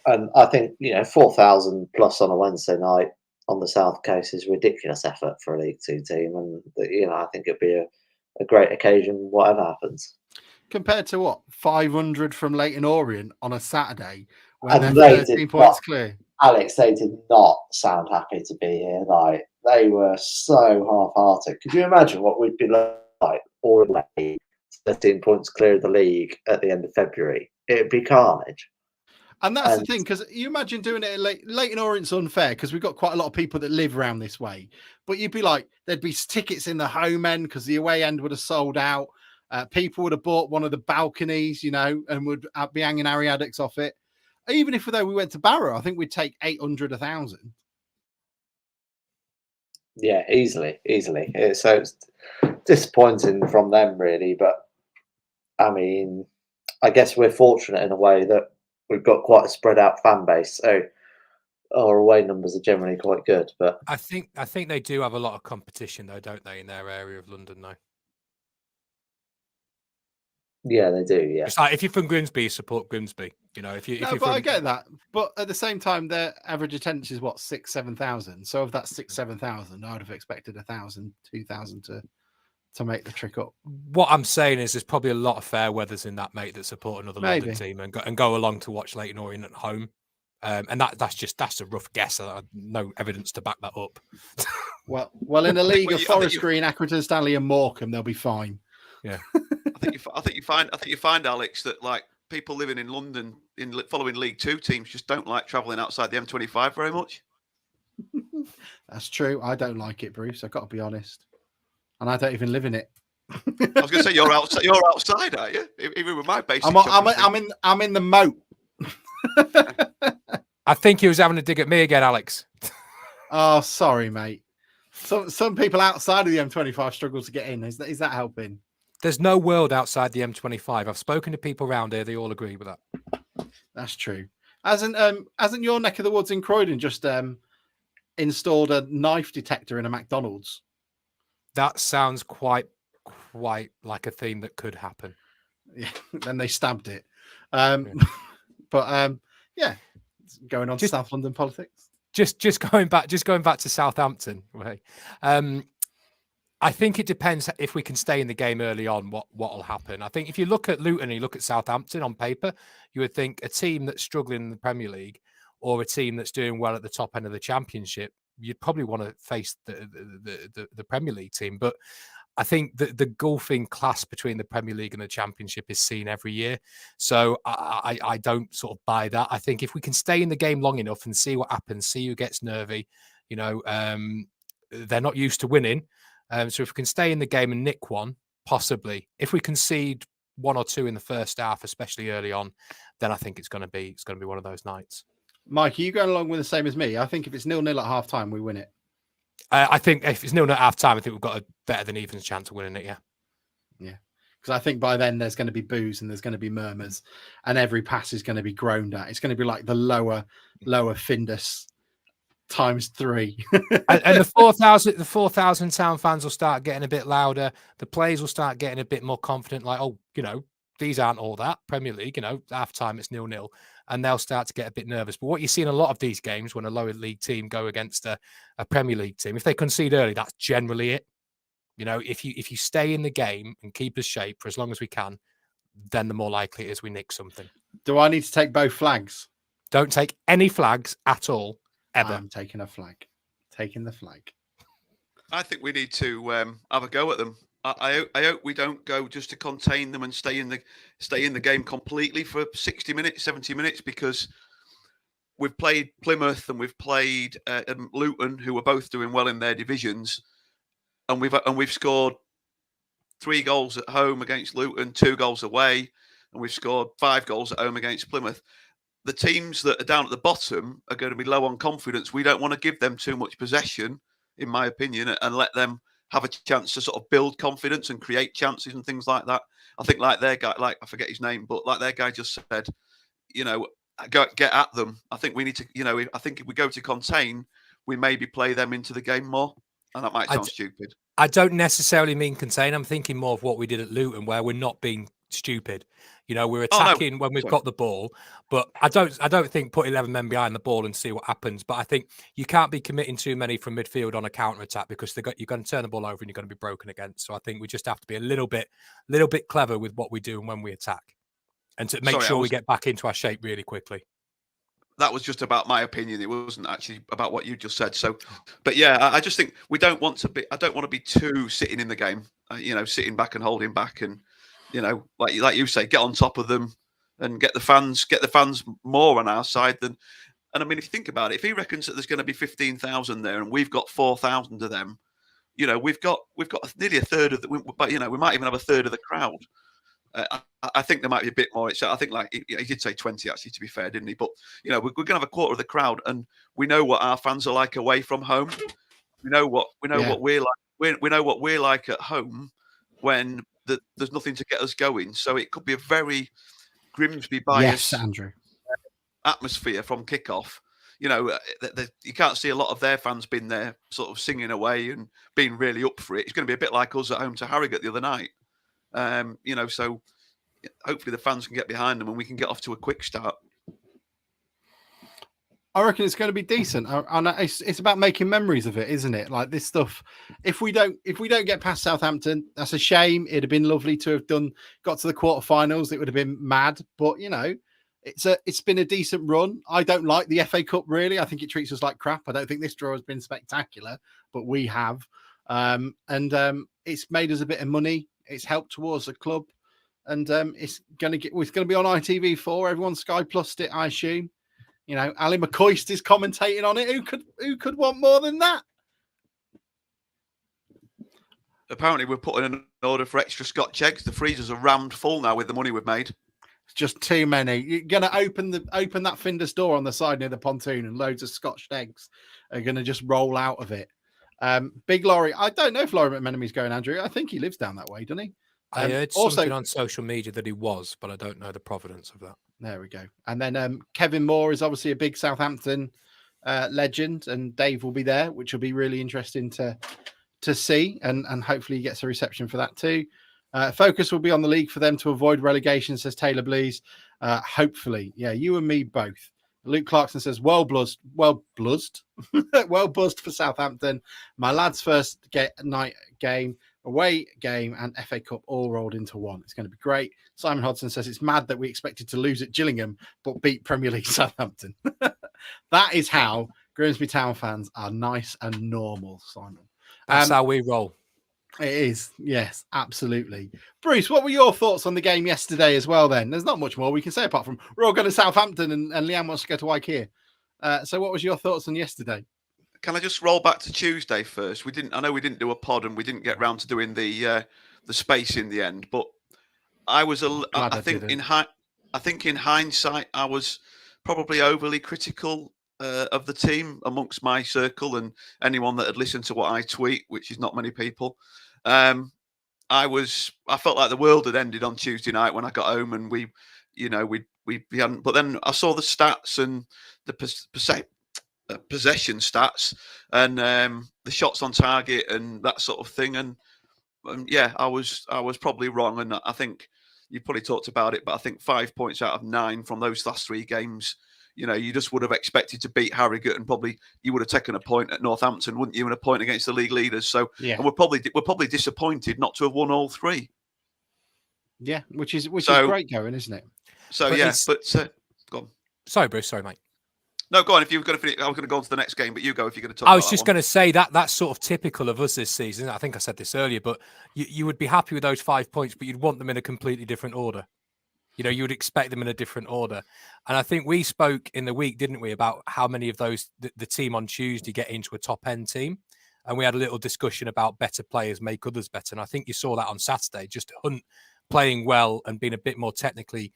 and I think, 4,000 plus on a Wednesday night on the South Coast is a ridiculous effort for a League Two team. And, I think it'd be a great occasion, whatever happens. Compared to what? 500 from Harrogate and Orient on a Saturday when they're 13 points clear. Alex, they did not sound happy to be here. Like, they were so half-hearted. Could you imagine what we'd be like already 13 points clear of the league at the end of February? It'd be carnage. And that's the thing, because you imagine doing it at Harrogate and Orient's unfair because we've got quite a lot of people that live around this way. But you'd be like, there'd be tickets in the home end because the away end would have sold out. People would have bought one of the balconies, and would be hanging Ariadix off it. Even if we went to Barrow, I think we'd take 800, 1,000. Yeah, easily. So it's disappointing from them, really. But, I mean, I guess we're fortunate in a way that we've got quite a spread out fan base. So our away numbers are generally quite good. But I think they do have a lot of competition, though, don't they, in their area of London, though? Yeah, they do. Yeah, it's like if you're from Grimsby, you support Grimsby. I get that. But at the same time, their average attendance is what, 6,000-7,000. So of that 6,000-7,000, I would have expected 1,000, 2,000 to make the trick up. What I'm saying is there's probably a lot of fair weathers in that, mate, that support another Maybe. London team and go along to watch Leighton Orient at home. And that's a rough guess. No evidence to back that up. Well, in a league of I think Forest Green, Accrington, Stanley, and Morecambe, they'll be fine. Yeah. I think you find, Alex, that like people living in London following League Two teams just don't like travelling outside the M25 very much. That's true. I don't like it, Bruce. I've got to be honest, and I don't even live in it. I was going to say you're outside. You're outside, are you? Even with my basic. I'm in the moat. I think he was having a dig at me again, Alex. Oh, sorry, mate. Some people outside of the M25 struggle to get in. Is that helping? There's no world outside the M25. I've spoken to people around here; they all agree with that. That's true. Hasn't your neck of the woods in Croydon just installed a knife detector in a McDonald's? That sounds quite like a theme that could happen. Yeah. Then they stabbed it. Yeah. But yeah, going on to South London politics. Just going back to Southampton. Right. I think it depends if we can stay in the game early on. What'll happen? I think if you look at Luton and you look at Southampton on paper, you would think a team that's struggling in the Premier League or a team that's doing well at the top end of the Championship, you'd probably want to face the Premier League team. But I think the golfing class between the Premier League and the Championship is seen every year. So I don't sort of buy that. I think if we can stay in the game long enough and see what happens, see who gets nervy, they're not used to winning. So if we can stay in the game and nick one, possibly. If we concede one or two in the first half, especially early on, then I think it's going to be one of those nights. Mike, are you going along with the same as me? I think if it's 0-0 at half time, we win it. I think if it's 0-0 at half time, I think we've got a better than even chance of winning it. Yeah. Yeah. Because I think by then there's going to be boos and there's going to be murmurs and every pass is going to be groaned at. It's going to be like the lower Findus times 3. and the 4,000 town fans will start getting a bit louder. The players will start getting a bit more confident. Like, these aren't all that Premier League. Half time it's 0-0, and they'll start to get a bit nervous. But what you see in a lot of these games when a lower league team go against a Premier League team, if they concede early, that's generally it. If you stay in the game and keep us shape for as long as we can, then the more likely it is we nick something. Do I need to take both flags? Don't take any flags at all. Ever. I'm taking a flag. Taking the flag. I think we need to have a go at them. I hope we don't go just to contain them and stay in the game completely for 60 minutes, 70 minutes, because we've played Plymouth and we've played Luton, who are both doing well in their divisions, and we've scored 3 goals at home against Luton, 2 goals away, and we've scored 5 goals at home against Plymouth. The teams that are down at the bottom are going to be low on confidence. We don't want to give them too much possession, in my opinion, and let them have a chance to sort of build confidence and create chances and things like that. I think like their guy, I forget his name, but like their guy just said, get at them. I think we need to, I think if we go to contain, we maybe play them into the game more. And that might sound stupid. I don't necessarily mean contain. I'm thinking more of what we did at Luton, where we're not being stupid. We're attacking when we've got the ball, but I don't think put 11 men behind the ball and see what happens. But I think you can't be committing too many from midfield on a counter attack because you're going to turn the ball over and you're going to be broken against. So I think we just have to be a little bit clever with what we do and when we attack, and to make sure we get back into our shape really quickly. That was just about my opinion. It wasn't actually about what you just said. So, but yeah, I just think I don't want to be too sitting in the game, sitting back and holding back and, like you say, get on top of them and get the fans more on our side than. And I mean, if you think about it, if he reckons that there's going to be 15,000 there and we've got 4,000 of them, we've got nearly a third of the. But we might even have a third of the crowd. I think there might be a bit more. I think he did say 20 actually, to be fair, didn't he? But we're going to have a quarter of the crowd, and we know what our fans are like away from home. We know what we're like. We know what we're like at home when there's nothing to get us going. So it could be a very Grimsby biased atmosphere from kickoff. You can't see a lot of their fans being there, sort of singing away and being really up for it. It's going to be a bit like us at home to Harrogate the other night. So hopefully the fans can get behind them and we can get off to a quick start. I reckon it's going to be decent. And it's about making memories of it, isn't it? Like this stuff. If we don't get past Southampton, that's a shame. It'd have been lovely to have got to the quarterfinals. It would have been mad, but it's been a decent run. I don't like the FA Cup really. I think it treats us like crap. I don't think this draw has been spectacular, but we have, and it's made us a bit of money. It's helped towards the club, and it's going to be on ITV4. Everyone's Sky Plused it, I assume. Ali McCoist is commentating on it. Who could want more than that? Apparently, we're putting in an order for extra Scotch eggs. The freezers are rammed full now with the money we've made. It's just too many. You're going to open that Findus door on the side near the pontoon, and loads of Scotch eggs are going to just roll out of it. Big Laurie. I don't know if Laurie McMenemy's going, Andrew. I think he lives down that way, doesn't he? I heard something on social media that he was, but I don't know the provenance of that. There we go. And then Kevin Moore is obviously a big Southampton legend, and Dave will be there, which will be really interesting to see, and hopefully he gets a reception for that too. Focus will be on the league for them to avoid relegation, says Taylor Blees. Hopefully, yeah, you and me both. Luke Clarkson says, well buzzed for Southampton. My lad's first night game, away game, and FA Cup all rolled into one. It's going to be great. Simon Hodson says it's mad that we expected to lose at Gillingham but beat Premier League Southampton. That is how Grimsby Town fans are nice and normal, Simon. That's how we roll. It is, yes, absolutely. Bruce, what were your thoughts on the game yesterday as well then? There's not much more we can say apart from we're all going to Southampton and Leanne wants to go to IKEA. So what was your thoughts on yesterday? Can I just roll back to Tuesday first? I know we didn't do a pod and we didn't get round to doing the space in the end, but I think in hindsight I was probably overly critical of the team amongst my circle and anyone that had listened to what I tweet, which is not many people. I felt like the world had ended on Tuesday night when I got home, and we hadn't. But then I saw the stats and the possession stats and the shots on target and that sort of thing. And yeah, I was probably wrong, and I think you probably talked about it. But I think 5 points out of 9 from those last 3 games. You just would have expected to beat Harrogate, and probably you would have taken a point at Northampton, wouldn't you? And a point against the league leaders. So, yeah. And we're probably disappointed not to have won all 3. Yeah, which is great going, isn't it? So go on. Sorry, Bruce. Sorry, mate. No, go on. If you're going to finish, I was going to go on to the next game, but you go if you're going to talk. I was just going to say that's sort of typical of us this season. I think I said this earlier, but you would be happy with those 5 points, but you'd want them in a completely different order. You would expect them in a different order. And I think we spoke in the week, didn't we, about how many of those, the team on Tuesday get into a top end team. And we had a little discussion about better players make others better. And I think you saw that on Saturday, just Hunt playing well and being a bit more technically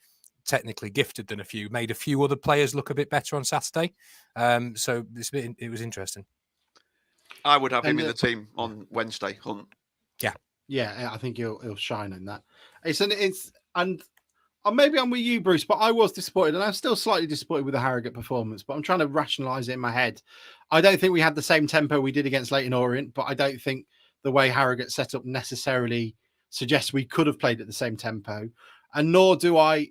gifted than a few, made a few other players look a bit better on Saturday. So it was interesting. I would have him in the team on Wednesday, Hunt. Yeah, I think he'll shine in that. Maybe I'm with you, Bruce, but I was disappointed, and I'm still slightly disappointed with the Harrogate performance, but I'm trying to rationalise it in my head. I don't think we had the same tempo we did against Leyton Orient, but I don't think the way Harrogate set up necessarily suggests we could have played at the same tempo, and nor do I.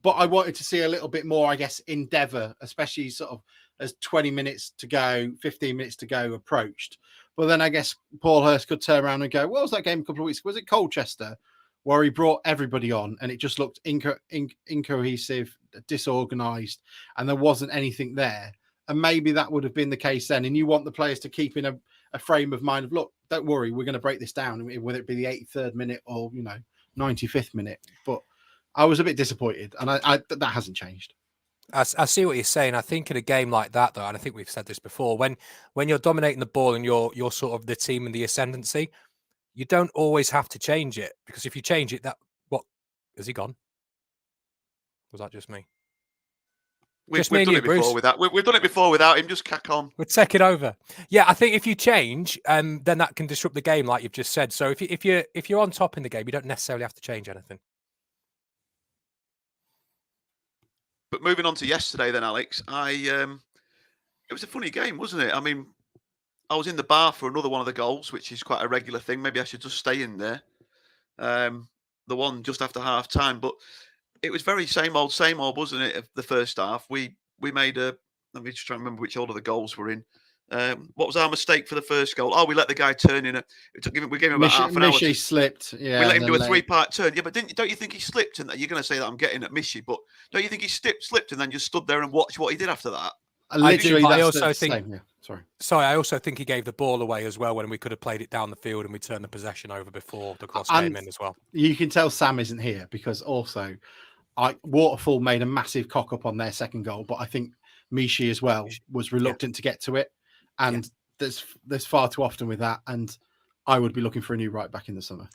But I wanted to see a little bit more, I guess, endeavour, especially sort of as 20 minutes to go, 15 minutes to go approached. But then I guess Paul Hurst could turn around and go, what was that game a couple of weeks ago? Was it Colchester? Where he brought everybody on and it just looked incohesive, disorganised, and there wasn't anything there. And maybe that would have been the case then. And you want the players to keep in a frame of mind of, look, don't worry, we're going to break this down, whether it be the 83rd minute or, 95th minute. But I was a bit disappointed, and that hasn't changed. I see what you're saying. I think in a game like that, though, and I think we've said this before, when you're dominating the ball and you're sort of the team in the ascendancy, you don't always have to change it, because if you change it, has he gone? Was that just me? We've done it before without. We've done it before without him. Just cack on. We'll take it over. Yeah, I think if you change, then that can disrupt the game, like you've just said. So if you're on top in the game, you don't necessarily have to change anything. But moving on to yesterday, then, Alex, it was a funny game, wasn't it? I mean, I was in the bar for another one of the goals, which is quite a regular thing. Maybe I should just stay in there. The one just after half time, but it was very same old, wasn't it? The first half, we made a Let me just try and remember which order the goals were in. What was our mistake for the first goal? Oh, we let the guy turn in. We gave him about half an hour. Mishy slipped. Yeah, we let him do a 3-part turn. Yeah, but don't you think he slipped? And you're going to say that I'm getting at Mishy, but don't you think he slipped and then just stood there and watched what he did after that? Literally, I that's also the think. same. Yeah, Sorry, I also think he gave the ball away as well when we could have played it down the field and we turned the possession over before the cross came in as well. You can tell Sam isn't here because also, Waterfall made a massive cock up on their second goal, but I think Mishi as well was reluctant to get to it, and there's far too often with that. And I would be looking for a new right back in the summer.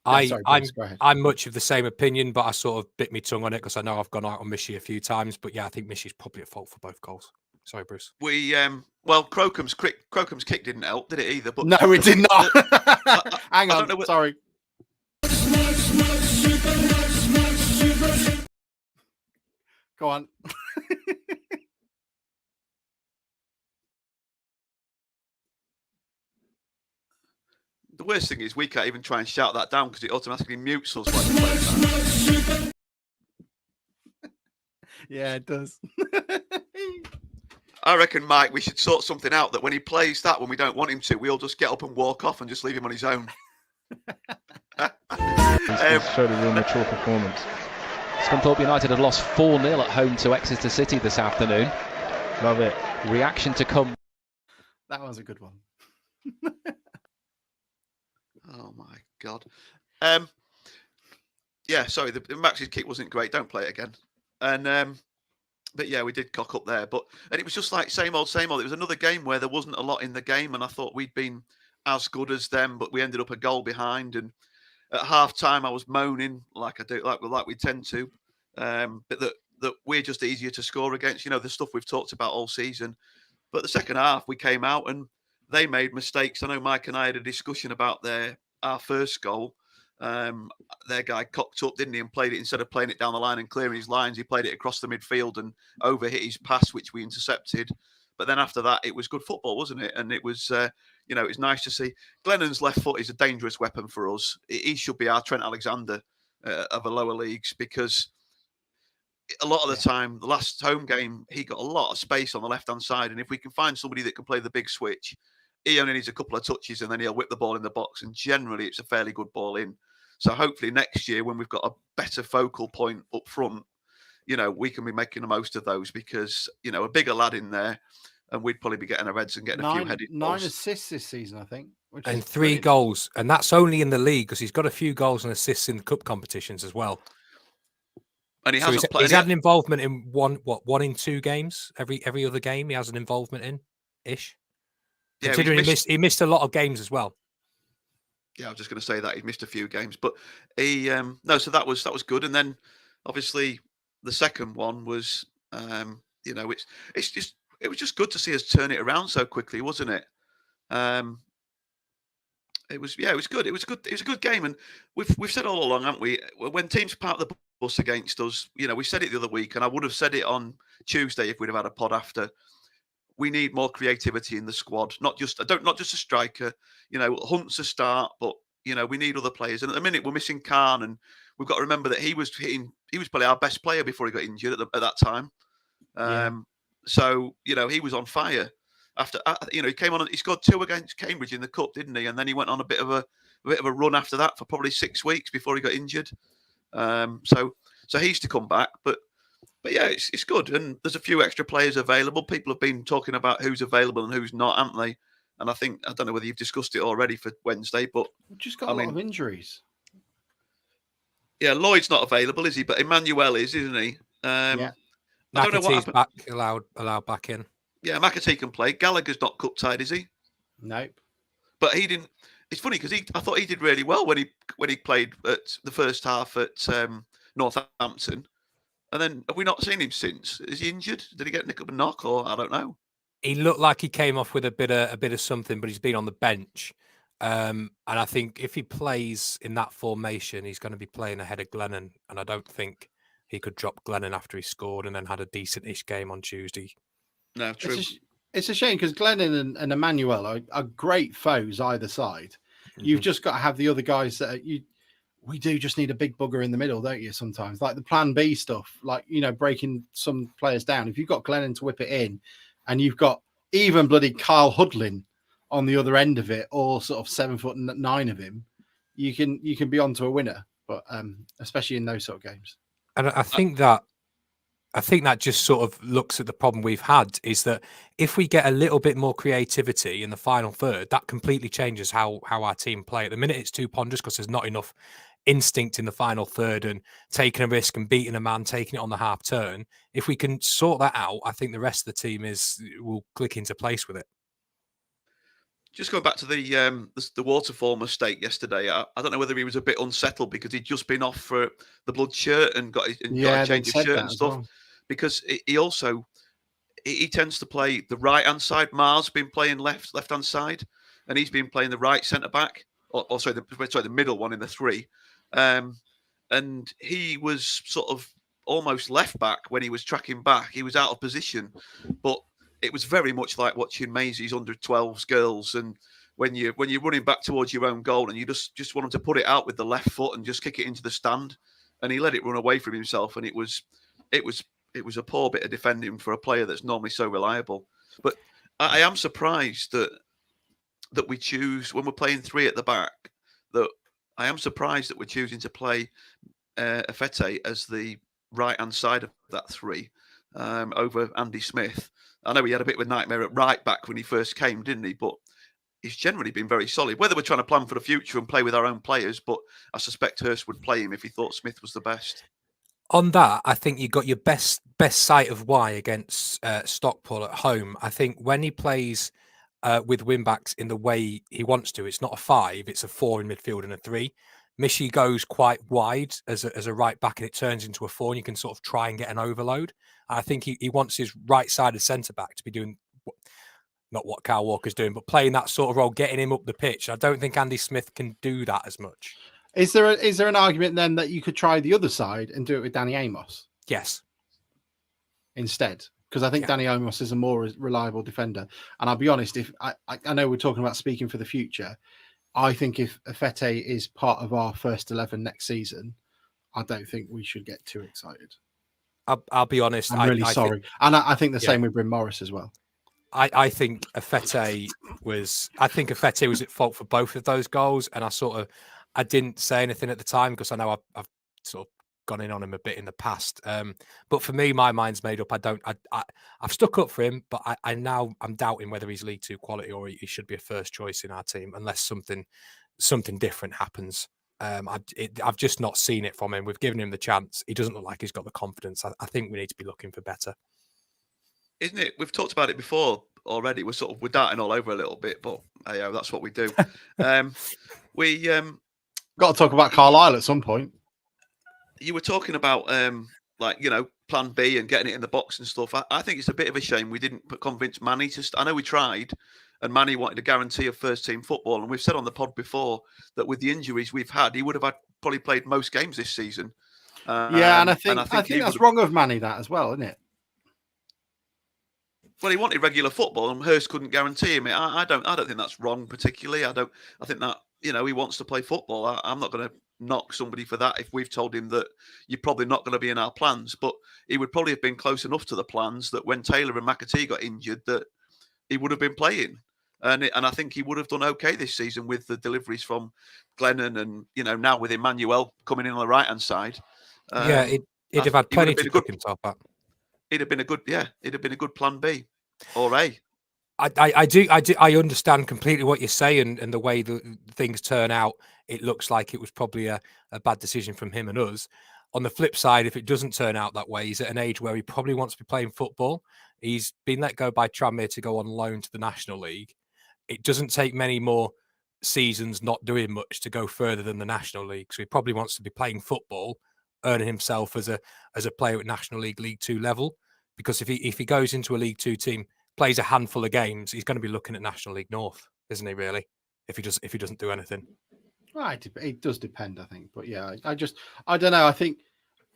I'm much of the same opinion, but I sort of bit my tongue on it because I know I've gone out on Mishi a few times. But yeah, I think Mishi's probably at fault for both goals. Sorry, Bruce. We Crocom's kick didn't help, did it either? But no, it did not. Hang on, sorry. Go on. The worst thing is we can't even try and shout that down because it automatically mutes us. When yeah, it does. I reckon, Mike, we should sort something out that when he plays that, when we don't want him to, we'll just get up and walk off and just leave him on his own. He's showed a real mature performance. Scunthorpe United have lost 4-0 at home to Exeter City this afternoon. Love it. Reaction to come. That was a good one. Oh my God. Yeah, sorry, the Max's kick wasn't great. Don't play it again. And but yeah, we did cock up there. And it was just like same old, same old. It was another game where there wasn't a lot in the game, and I thought we'd been as good as them, but we ended up a goal behind. And at half time, I was moaning like I do, like we tend to, but that we're just easier to score against. You know, the stuff we've talked about all season. But the second half, we came out and they made mistakes. I know Mike and I had a discussion about our first goal. Their guy cocked up, didn't he, and played it instead of playing it down the line and clearing his lines. He played it across the midfield and overhit his pass, which we intercepted. But then after that, it was good football, wasn't it? And it was, it was nice to see. Glennon's left foot is a dangerous weapon for us. He should be our Trent Alexander of the lower leagues because a lot of the time, the last home game, he got a lot of space on the left-hand side. And if we can find somebody that can play the big switch, he only needs a couple of touches and then he'll whip the ball in the box. And generally, it's a fairly good ball in. So hopefully next year, when we've got a better focal point up front, we can be making the most of those because, a bigger lad in there and we'd probably be getting our heads and getting a few headed balls. 9 assists this season, I think. And 3 goals. And that's only in the league because he's got a few goals and assists in the cup competitions as well. And he hasn't played. He's had an involvement in one in 2 games. Every other game he has an involvement in, ish. Yeah, considering he missed a lot of games as well. Yeah, I was just going to say that he missed a few games, but he So that was good. And then obviously the second one was, it was just good to see us turn it around so quickly, wasn't it? It was good. It was a good game, and we've said all along, haven't we? When teams park the bus against us, we said it the other week, and I would have said it on Tuesday if we'd have had a pod after. We need more creativity in the squad, not just a striker. Hunt's a start, but we need other players. And at the minute, we're missing Khan, and we've got to remember that he was probably our best player before he got injured at that time. So he was on fire. After he came on, he scored 2 against Cambridge in the cup, didn't he? And then he went on a bit of a run after that for probably 6 weeks before he got injured. So he's to come back, but yeah, it's good. And there's a few extra players available. People have been talking about who's available and who's not, haven't they? And I don't know whether you've discussed it already for Wednesday, but we've just got a lot of injuries. Yeah, Lloyd's not available, is he? But Emmanuel isn't he? Yeah. I don't know what happened. Back, allowed back in. Yeah, McAtee can play. Gallagher's not cup tied, is he? Nope. But he didn't. It's funny because I thought he did really well when he played at the first half at Northampton. And then have we not seen him since? Is he injured? Did he get nick up a knock, or I don't know? He looked like he came off with a bit of something, but he's been on the bench. And I think if he plays in that formation, he's going to be playing ahead of Glennon. And I don't think he could drop Glennon after he scored and then had a decent-ish game on Tuesday. No, true. It's a shame because Glennon and Emmanuel are great foes either side. Mm-hmm. You've just got to have the other guys that we do just need a big bugger in the middle, don't you? Sometimes, like the plan B stuff, like, you know, breaking some players down. If you've got Glennon to whip it in, and you've got even bloody Kyle Hudlin on the other end of it, or sort of 7'9" of him, you can be on to a winner. But especially in those sort of games. And I think that just sort of looks at the problem we've had, is that if we get a little bit more creativity in the final third, that completely changes how our team play. At the minute, it's too ponderous because there's not enough instinct in the final third and taking a risk and beating a man, taking it on the half turn. If we can sort that out, I think the rest of the team will click into place with it. Just going back to the Waterfall mistake yesterday, I don't know whether he was a bit unsettled because he'd just been off for the blood shirt and got a change of shirt and stuff. Well. Because he also tends to play the right hand side. Mar's been playing left hand side, and he's been playing the right centre back, or sorry, the middle one in the three, and he was sort of almost left back when he was tracking back. He was out of position, but it was very much like watching Maisie's under 12s girls, and when you're running back towards your own goal and you just want him to put it out with the left foot and just kick it into the stand, and he let it run away from himself, and it was a poor bit of defending for a player that's normally so reliable. But I am surprised that we choose, when we're playing three at the back, that I am surprised that we're choosing to play Afete as the right hand side of that three over Andy Smith. I know he had a bit of a nightmare at right back when he first came, didn't he? But he's generally been very solid. Whether we're trying to plan for the future and play with our own players, but I suspect Hurst would play him if he thought Smith was the best. On that, I think you got your best sight of why against Stockport at home. I think when he plays with wing-backs in the way he wants to, it's not a 5, it's a 4 in midfield and a 3. Mishi goes quite wide as a right back and it turns into a 4 and you can sort of try and get an overload. I think he wants his right-sided centre-back to be doing, not what Kyle Walker's doing, but playing that sort of role, getting him up the pitch. I don't think Andy Smith can do that as much. Is there an argument then that you could try the other side and do it with Danny Amos? Yes. Instead, because I think Danny Amos is a more reliable defender. And I'll be honest, if I know we're talking about speaking for the future, I think if Afete is part of our first 11 next season, I don't think we should get too excited. I'll be honest. I'm really sorry. And I think the same with Bryn Morris as well. I think Afete was at fault for both of those goals. And I didn't say anything at the time because I know I've sort of gone in on him a bit in the past. But for me, my mind's made up. I've stuck up for him, but I'm doubting whether he's League 2 quality or he should be a first choice in our team unless something different happens. I've just not seen it from him. We've given him the chance. He doesn't look like he's got the confidence. I think we need to be looking for better. Isn't it? We've talked about it before already. We're darting all over a little bit, but that's what we do. We got to talk about Carlisle at some point. You were talking about plan B and getting it in the box and stuff. I think it's a bit of a shame we didn't convince Manny to. I know we tried, and Manny wanted a guarantee of first team football. And we've said on the pod before that with the injuries we've had, he would have probably played most games this season. And I think that's wrong of Manny that as well, isn't it? Well, he wanted regular football, and Hurst couldn't guarantee him it. I don't think that's wrong particularly. I think that he wants to play football. I'm not going to knock somebody for that if we've told him that you're probably not going to be in our plans. But he would probably have been close enough to the plans that when Taylor and McAtee got injured, that he would have been playing. And I think he would have done okay this season with the deliveries from Glennon and now with Emmanuel coming in on the right hand side. He'd have had plenty to cook himself at. It'd have been a good plan B or A. I understand completely what you're saying and the way the things turn out. It looks like it was probably a bad decision from him and us. On the flip side, if it doesn't turn out that way, he's at an age where he probably wants to be playing football. He's been let go by Tranmere to go on loan to the National League. It doesn't take many more seasons not doing much to go further than the National League. So he probably wants to be playing football, earning himself as a player at National League, League 2 level. Because if he goes into a League 2 team, plays a handful of games, he's going to be looking at National League North, isn't he? Really, if he doesn't do anything. Right, it does depend, I think. But yeah, I don't know. I think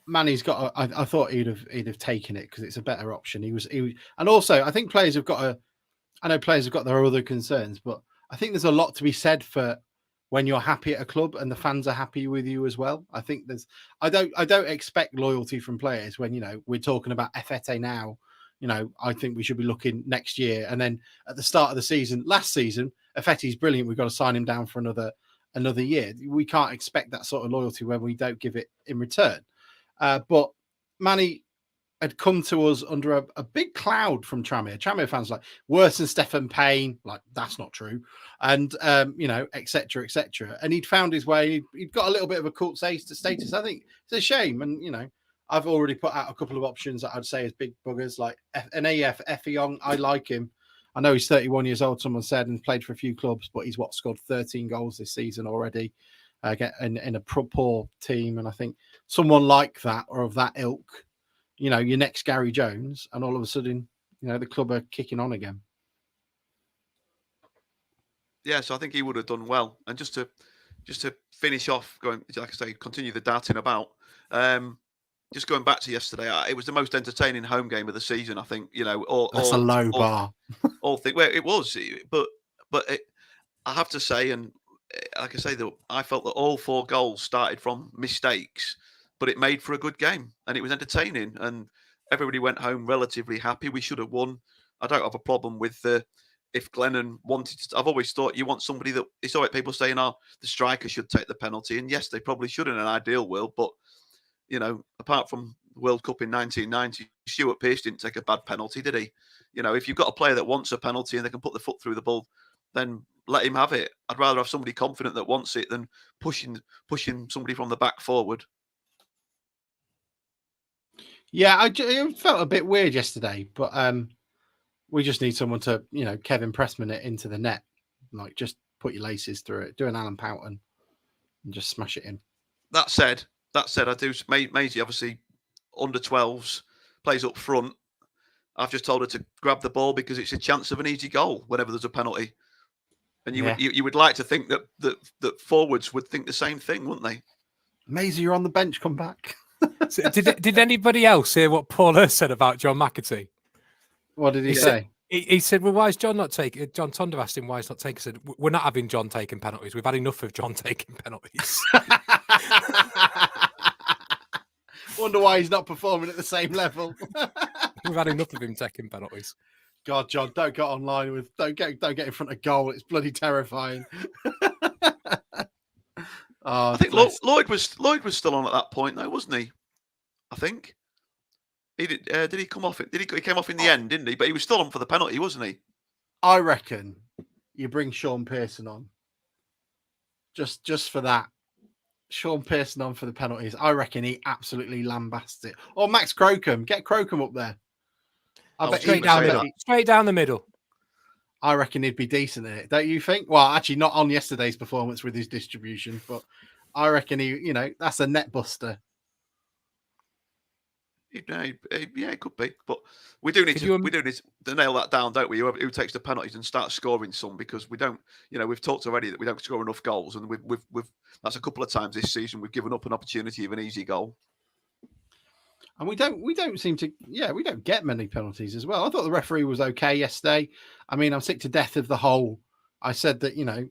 Manny's got. I thought he'd have taken it because it's a better option. He was, and also I think I know players have got their other concerns, but I think there's a lot to be said for when you're happy at a club and the fans are happy with you as well. I think I don't expect loyalty from players when, we're talking about Fete now. I think we should be looking next year. And then at the start of the season, last season, Fette's brilliant. We've got to sign him down for another year. We can't expect that sort of loyalty when we don't give it in return. But Manny had come to us under a big cloud from Tranmere. Tranmere fans like worse than Stephen Payne, like that's not true, and et cetera, et cetera. And he'd found his way. He'd got a little bit of a cult status. I think it's a shame. And I've already put out a couple of options that I'd say is big buggers, like an AF Effiong. I like him. I know he's 31 years old. Someone said, and played for a few clubs, but he's scored 13 goals this season already. In a poor team, and I think someone like that or of that ilk, your next Gary Jones, and all of a sudden, the club are kicking on again. Yeah, so I think he would have done well. And just to finish off, going, like I say, continue the darting about. Just going back to yesterday, it was the most entertaining home game of the season. I think That's a low bar. Well, it was, but I have to say, and like I say, that I felt that all 4 goals started from mistakes, but it made for a good game and it was entertaining and everybody went home relatively happy. We should have won. I don't have a problem with if Glennon wanted to. I've always thought you want somebody that it's all right. People saying, "Oh, the striker should take the penalty," and yes, they probably should in an ideal world. But apart from World Cup in 1990, Stuart Pearce didn't take a bad penalty, did he? If you've got a player that wants a penalty and they can put the foot through the ball, then let him have it. I'd rather have somebody confident that wants it than pushing somebody from the back forward. Yeah, it felt a bit weird yesterday, but we just need someone to, Kevin Pressman it into the net. Like, just put your laces through it, do an Alan Poughton, and just smash it in. That said, I do. Maisie, obviously, under 12s, plays up front. I've just told her to grab the ball because it's a chance of an easy goal whenever there's a penalty. And you would like to think that forwards would think the same thing, wouldn't they? Maisie, you're on the bench. Come back. So did anybody else hear what Paul Hurst said about John McAtee? What did he say? He said, "Well, why is John not taking?" John Tonder asked him why he's not taking. He said, "We're not having John taking penalties. We've had enough of John taking penalties." Wonder why he's not performing at the same level. We've had enough of him taking penalties. God, John, don't get online don't get in front of goal. It's bloody terrifying. I think Lloyd was still on at that point, though, wasn't he? I think he did. Did he come off? He came off in the end, didn't he? But he was still on for the penalty, wasn't he? I reckon you bring Sean Pearson on just for that. Sean Pearson on for the penalties. I reckon he absolutely lambasts it. Or Max Crocombe. Get Crocombe up there. Straight down the middle. I reckon he'd be decent in it. Don't you think? Well, actually, not on yesterday's performance with his distribution, but I reckon that's a net buster. Yeah, it could be. But we do need to nail that down, don't we? Who takes the penalties and starts scoring some, because we don't. We've talked already that we don't score enough goals, and we've that's a couple of times this season we've given up an opportunity of an easy goal. And we don't seem to, we don't get many penalties as well. I thought the referee was okay yesterday. I mean, I'm sick to death of the whole. I said that,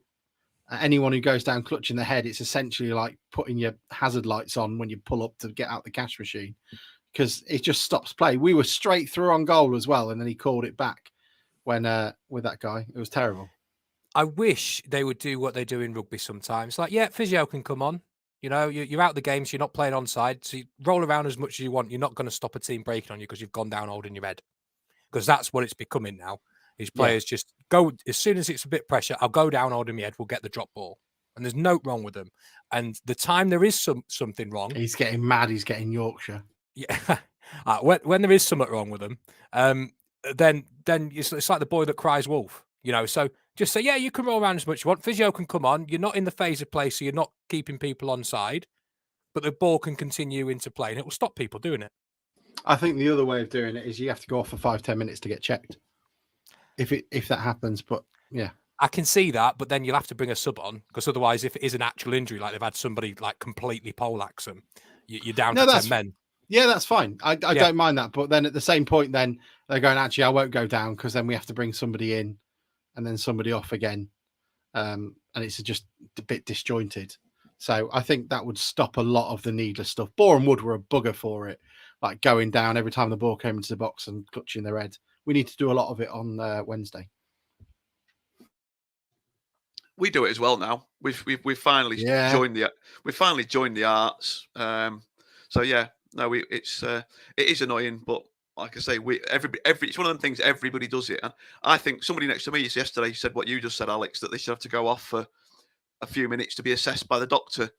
anyone who goes down clutching the head, it's essentially like putting your hazard lights on when you pull up to get out the cash machine, because it just stops play. We were straight through on goal as well, and then he called it back when with that guy. It was terrible. I wish they would do what they do in rugby sometimes. Like, physio can come on. You're out the game, so you're not playing onside. So you roll around as much as you want. You're not going to stop a team breaking on you because you've gone down holding your head. Because that's what it's becoming now. These players just go, as soon as it's a bit pressure, I'll go down holding my head, we'll get the drop ball. And there's no wrong with them. And the time there is something wrong. He's getting mad, he's getting Yorkshire. Yeah. When there is something wrong with them, then it's like the boy that cries wolf. So just say, you can roll around as much as you want. Physio can come on. You're not in the phase of play, so you're not keeping people onside, but the ball can continue into play, and it will stop people doing it. I think the other way of doing it is you have to go off for 5-10 minutes to get checked. If that happens, but yeah. I can see that, but then you'll have to bring a sub on, because otherwise, if it is an actual injury, like they've had somebody like completely poleaxe them, you're down to 10 men. Yeah, that's fine. I don't mind that. But then at the same point, then they're going, actually, I won't go down, because then we have to bring somebody in and then somebody off again. And and it's just a bit disjointed. So I think that would stop a lot of the needless stuff. Boreham Wood were a bugger for it, like going down every time the ball came into the box and clutching their head. We need to do a lot of it on Wednesday. We do it as well now. We've finally joined the arts. So yeah, no, it is annoying, but like I say, it's one of them things. Everybody does it, and I think somebody next to me yesterday said what you just said, Alex, that they should have to go off for a few minutes to be assessed by the doctor,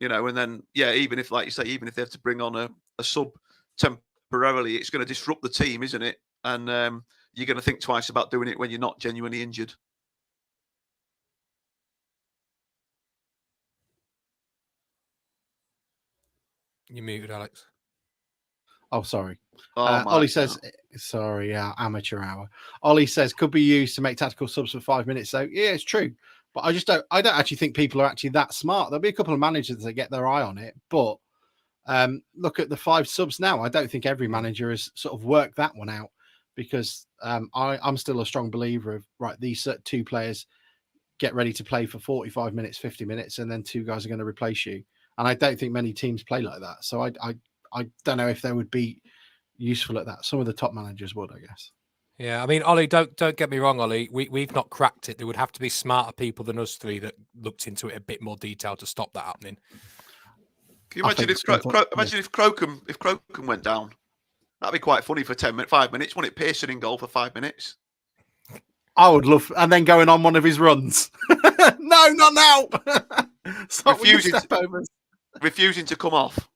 and then even if, like you say, even if they have to bring on a sub temporarily, it's going to disrupt the team, isn't it? And you're going to think twice about doing it when you're not genuinely injured. You're muted, Alex. Oh, sorry. Oh, Ollie says, sorry, amateur hour. Ollie says, could be used to make tactical subs for 5 minutes. So, yeah, it's true. But I don't actually think people are actually that smart. There'll be a couple of managers that get their eye on it. But look at the 5 subs now. I don't think every manager has sort of worked that one out, because I'm still a strong believer of, right, these 2 players get ready to play for 45 minutes, 50 minutes, and then 2 guys are going to replace you. And I don't think many teams play like that. So I don't know if they would be useful at that. Some of the top managers would, I guess. Yeah, I mean, Ollie, don't get me wrong, Ollie. We've not cracked it. There would have to be smarter people than us 3 that looked into it a bit more detail to stop that happening. Can you imagine if Crocombe went down? That'd be quite funny for 5 minutes. Wouldn't it? Pearson in goal for 5 minutes. I would love, and then going on one of his runs. No, not now. Refusing to come off.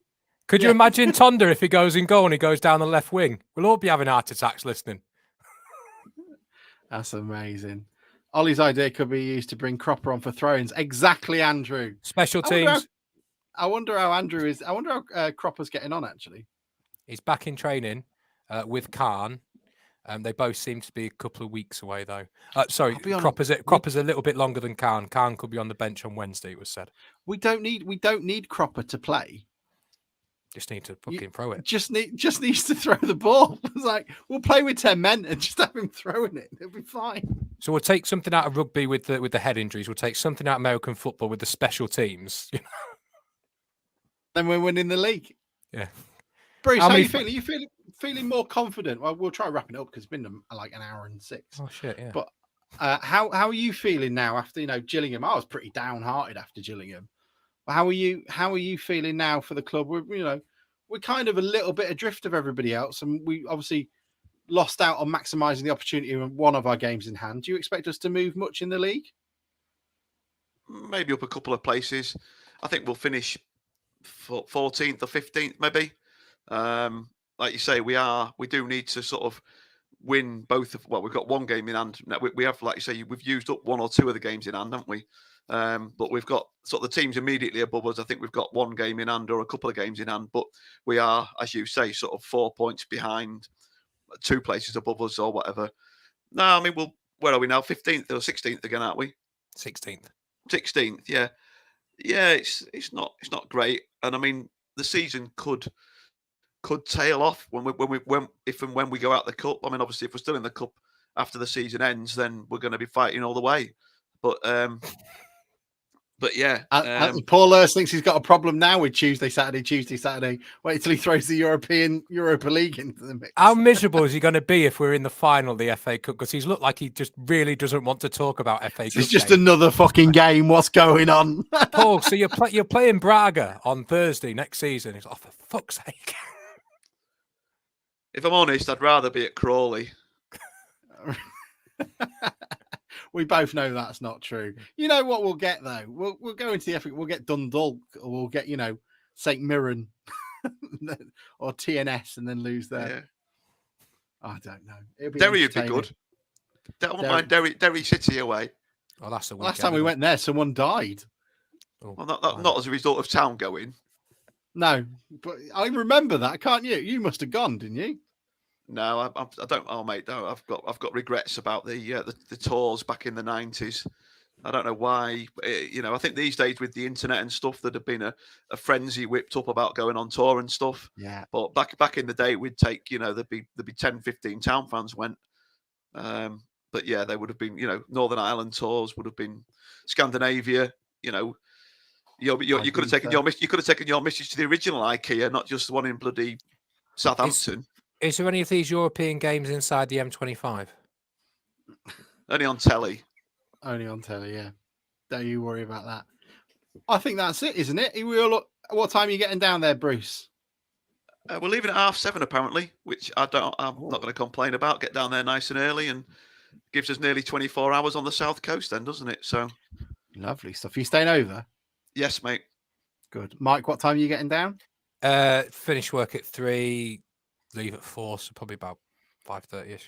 Could you imagine Tonda if he goes in goal and he goes down the left wing? We'll all be having heart attacks listening. That's amazing. Ollie's idea could be used to bring Cropper on for throw-ins. Exactly, Andrew. Special teams. I wonder how Andrew is. I wonder how Cropper's getting on, actually. He's back in training with Khan. They both seem to be a couple of weeks away, though. Sorry, Cropper's a little bit longer than Khan. Khan could be on the bench on Wednesday, it was said. We don't need Cropper to play. Just need to fucking throw it. Just needs to throw the ball. It's like, we'll play with 10 men and just have him throwing it. It'll be fine. So we'll take something out of rugby with the head injuries. We'll take something out of American football with the special teams. Then we're winning the league. Yeah. Bruce, how are you feeling? Are you feeling more confident? Well, we'll try wrapping it up because it's been like an hour and 6. Oh shit, yeah. But how are you feeling now after Gillingham? I was pretty downhearted after Gillingham. How are you feeling now for the club? We're kind of a little bit adrift of everybody else, and we obviously lost out on maximising the opportunity in one of our games in hand. Do you expect us to move much in the league? Maybe up a couple of places. I think we'll finish 14th or 15th, maybe. Like you say, we do need to sort of win both of. Well, we've got one game in hand. We have, like you say, we've used up 1 or 2 of the games in hand, haven't we? But we've got sort of the teams immediately above us. I think we've got 1 game in hand or a couple of games in hand, but we are, as you say, sort of 4 points behind, 2 places above us or whatever. No, I mean, where are we now? 15th or 16th again, aren't we? 16th. 16th, yeah. It's not great, and I mean the season could tail off when we go out the cup. I mean, obviously, if we're still in the cup after the season ends, then we're going to be fighting all the way. But yeah, Paul Hurst thinks he's got a problem now with Tuesday, Saturday. Wait till he throws the Europa League into the mix. How miserable is he going to be if we're in the final of the FA Cup? Because he's looked like he just really doesn't want to talk about FA Cup. It's just another fucking game. What's going on, Paul? So you're playing Braga on Thursday next season. He's like, oh, for fuck's sake. If I'm honest, I'd rather be at Crawley. We both know that's not true. You know what we'll get though? We'll go into the FA. We'll get Dundalk, or we'll get St Mirren or TNS, and then lose there. Yeah. I don't know. Derry would be good. Don't mind Derry City away. Oh, that's the last time we went there, someone died. Oh, well, not as a result of town going. No, but I remember that, can't you? You must have gone, didn't you? No, I don't. Oh, mate, no, I've got regrets about the tours back in the 90s. I don't know why. I think these days with the internet and stuff, there'd have been a frenzy whipped up about going on tour and stuff. Yeah. But back in the day, we'd take, there'd be 10, 15 town fans went. But But yeah, they would have been, Northern Ireland tours would have been Scandinavia. You could have taken your message to the original IKEA, not just the one in bloody Southampton. Is there any of these European games inside the M25? Only on telly. Only on telly, yeah. Don't you worry about that. I think that's it, isn't it? What time are you getting down there, Bruce? We're leaving at 7:30 apparently, which I'm not going to complain about. Get down there nice and early, and gives us nearly 24 hours on the south coast, then, doesn't it? So lovely stuff. Are you staying over? Yes, mate. Good, Mike. What time are you getting down? Finish work at 3, leave at 4, so probably about 5:30ish.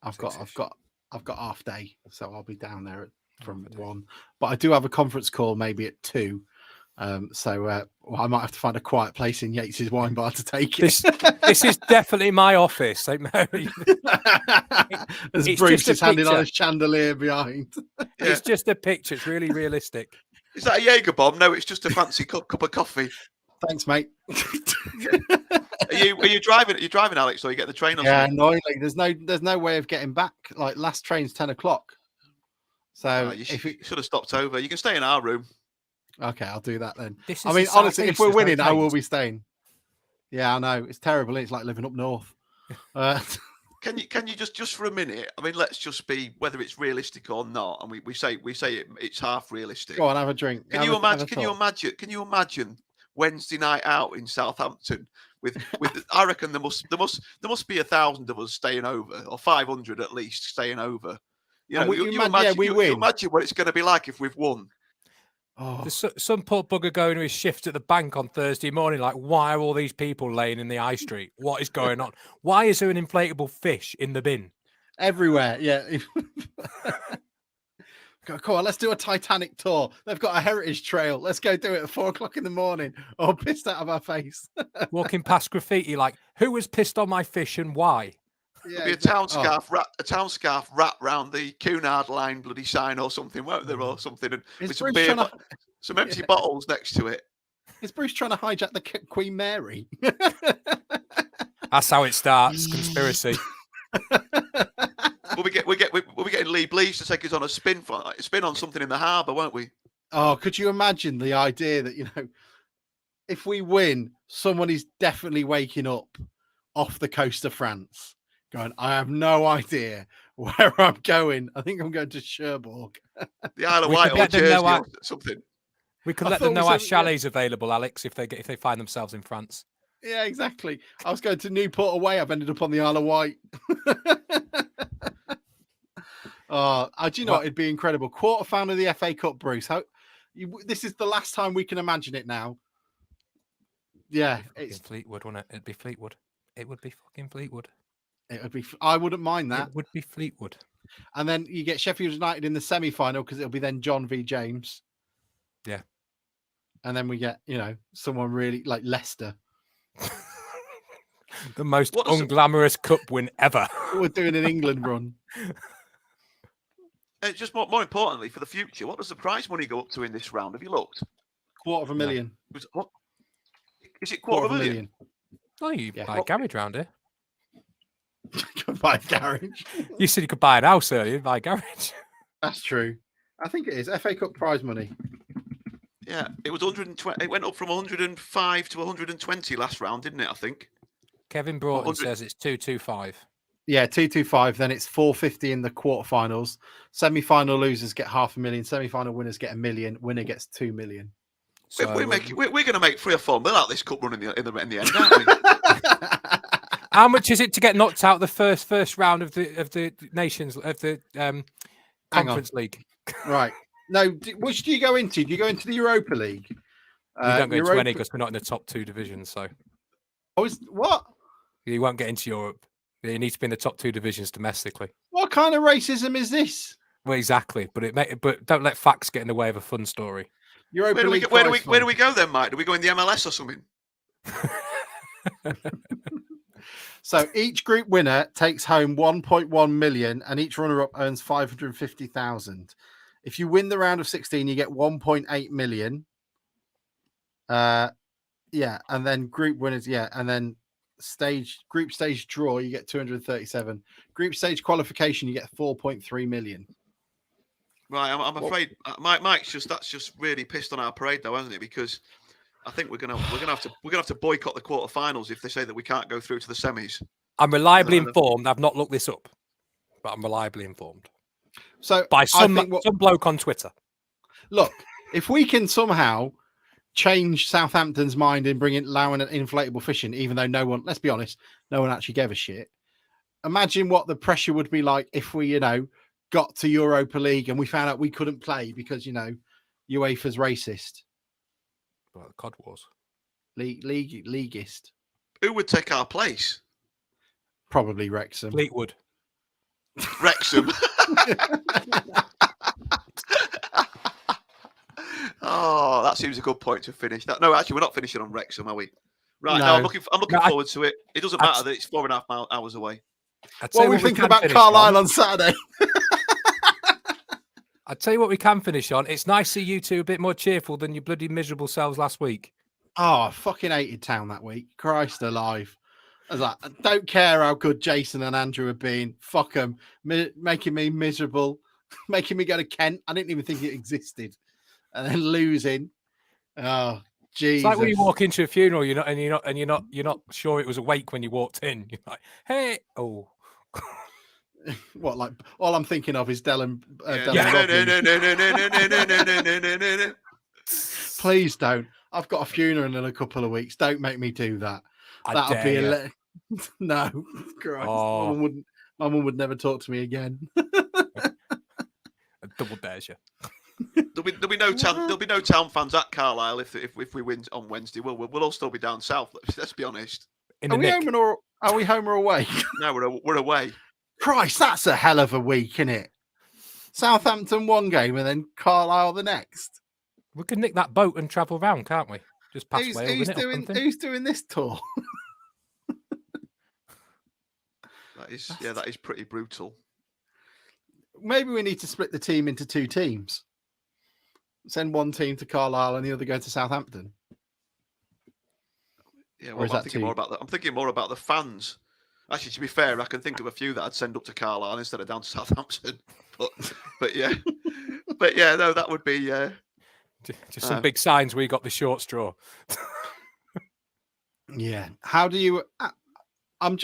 I've got half day, so I'll be down there from 1. But I do have a conference call maybe at 2. So I might have to find a quiet place in Yates's wine bar to take it. This is definitely my office, St. Mary. As Bruce is handing on a chandelier behind. It's just a picture. It's really realistic. Is that a Jaeger bomb? No, it's just a fancy cup of coffee. Thanks, mate. Are you driving? Are you driving, Alex, or you get the train? Or yeah, something? annoyingly, there's no way of getting back. Like last train's 10 o'clock. So you should have stopped over. You can stay in our room. Okay, I'll do that then. This I is mean, the honestly, if southeast, we're there's no winning, I will trains. be staying. Yeah, I know it's terrible. It's like living up north. Can you just for a minute? I mean, let's just be whether it's realistic or not, and we say it's half realistic. Go on, have a drink. Can you imagine Wednesday night out in Southampton with I reckon there must be 1,000 of us staying over, or 500 at least staying over. You imagine what it's going to be like if we've won. Oh. There's some poor bugger going to his shift at the bank on Thursday morning, like, why are all these people laying in the high street? What is going on? Why is there an inflatable fish in the bin? Everywhere, yeah. Come on, let's do a Titanic tour. They've got a heritage trail. Let's go do it at 4 o'clock in the morning. All pissed out of our face. Walking past graffiti like, who was pissed on my fish and why? There'll be a town scarf wrapped round the Cunard line bloody sign or something, won't there, or something, and with some beer, some empty bottles next to it. Is Bruce trying to hijack the Queen Mary? That's how it starts. Conspiracy. We'll be getting Lee Bleach to take us on a spin on something in the harbour, won't we? Oh, could you imagine the idea that if we win, someone is definitely waking up off the coast of France, going, I have no idea where I'm going. I think I'm going to Cherbourg. The Isle of Wight or Jersey or something. We could let them know our chalet's available, Alex, if they find themselves in France. Yeah, exactly. I was going to Newport away. I've ended up on the Isle of Wight. Do you know what? It'd be incredible. Quarterfinal of the FA Cup, Bruce. This is the last time we can imagine it now. Yeah, it's Fleetwood, wouldn't it? It'd be Fleetwood. It would be fucking Fleetwood. It would be. I wouldn't mind that. It would be Fleetwood. And then you get Sheffield United in the semi-final because it'll be then John v James. Yeah. And then we get someone really like Leicester. The most unglamorous cup win ever. We're doing an England run. Just more importantly for the future, what does the prize money go up to in this round? Have you looked? $250,000. What? Is it $250,000? Oh, you buy a garage round here. You could buy a garage. You said you could buy an house earlier. Buy a garage. That's true. I think it is FA Cup prize money. Yeah, it was 120. It went up from 105 to 120 last round, didn't it? I think. Kevin Broughton says it's 225. Yeah, 225. Then it's 450 in the quarterfinals. Semi-final losers get $500,000. Semi-final winners get $1 million. Winner gets $2 million. So we're going to make 3 or 4 mil out of this cup run in the end, aren't we? How much is it to get knocked out the first round of the nations of the Conference League? Right. No, which do you go into? Do you go into the Europa League? We don't go into any because we're not in the top 2 divisions. So, what? You won't get into Europe. You need to be in the top 2 divisions domestically. What kind of racism is this? Well, exactly. But don't let facts get in the way of a fun story. Where do we go then, Mike? Do we go in the MLS or something? So each group winner takes home 1.1 million, and each runner-up earns 550,000. If you win the round of 16, you get 1.8 million. And then group winners, and then group stage draw, you get 237. Group stage qualification, you get 4.3 million. Right, I'm afraid Mike's that's just really pissed on our parade, though, hasn't it? Because I think we're gonna have to boycott the quarterfinals if they say that we can't go through to the semis. I'm reliably informed. I've not looked this up, but I'm reliably informed. So by some bloke on Twitter. Look, if we can somehow change Southampton's mind in allowing an inflatable fishing, even though let's be honest, no one actually gave a shit. Imagine what the pressure would be like if we, got to Europa League and we found out we couldn't play because, UEFA's racist. Well, the COD Wars. Leaguist. Who would take our place? Probably Wrexham. Fleetwood. Wrexham. Oh, that seems a good point to finish. No, actually, we're not finishing on Wrexham, are we? Right. No, I'm looking forward to it. It doesn't matter that it's 4.5 hours away. What are we thinking about Carlisle on Saturday? I'll tell you what we can finish on. It's nice to see you two a bit more cheerful than your bloody miserable selves last week. Oh, I fucking hated Town that week. Christ alive. I was like, I don't care how good Jason and Andrew have been. Fuck them. Making me miserable. Making me go to Kent. I didn't even think it existed. And then losing. Oh, Jesus. It's like when you walk into a funeral, you're not sure it was awake when you walked in. You're like, hey, oh. What, like all I'm thinking of is Dylan. Please don't. I've got a funeral in a couple of weeks. Don't make me do that. That'll be no. Christ. Oh. My mum would never talk to me again. Double dares you. There'll be no town fans at Carlisle if we win on Wednesday. We'll all still be down south. Let's be honest. Are we home or away? No, we're away. Christ, that's a hell of a week, isn't it? Southampton one game and then Carlisle the next. We can nick that boat and travel round, can't we? Just past Wales. Who's doing this tour? That is pretty brutal. Maybe we need to split the team into two teams. Send one team to Carlisle and the other go to Southampton. Yeah, well, I'm thinking more about the fans. Actually, to be fair, I can think of a few that I'd send up to Carlisle instead of down to Southampton. But yeah, no, that would be just some big signs. We got the short straw. Yeah. How do you? I'm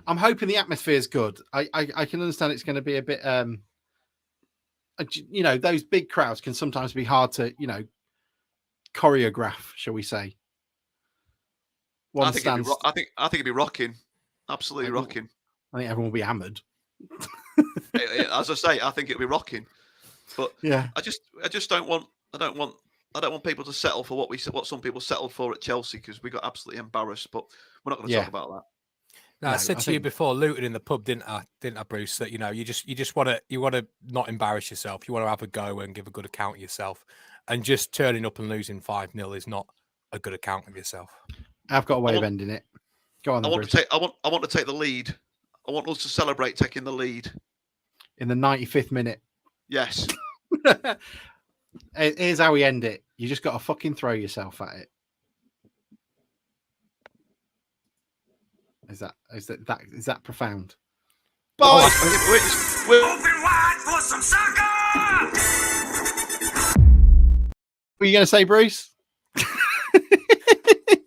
hoping the atmosphere is good. I can understand it's going to be a bit. Those big crowds can sometimes be hard to choreograph, shall we say? I think it'd be rocking. Absolutely rocking. I think everyone will be hammered. As I say, I think it'll be rocking. But yeah, I just don't want people to settle for what some people settled for at Chelsea because we got absolutely embarrassed. But we're not going to talk about that. No, I said to you before, Luton in the pub, didn't I, Bruce? That you just want to not embarrass yourself. You want to have a go and give a good account of yourself. And just turning up and losing 5-0 is not a good account of yourself. I've got a way of ending it. Go on. I want to take the lead. I want us to celebrate taking the lead in the 95th minute. Yes. Here's how we end it. You just got to fucking throw yourself at it. Is that profound? Boys, we're open wide for some soccer. What are you going to say, Bruce?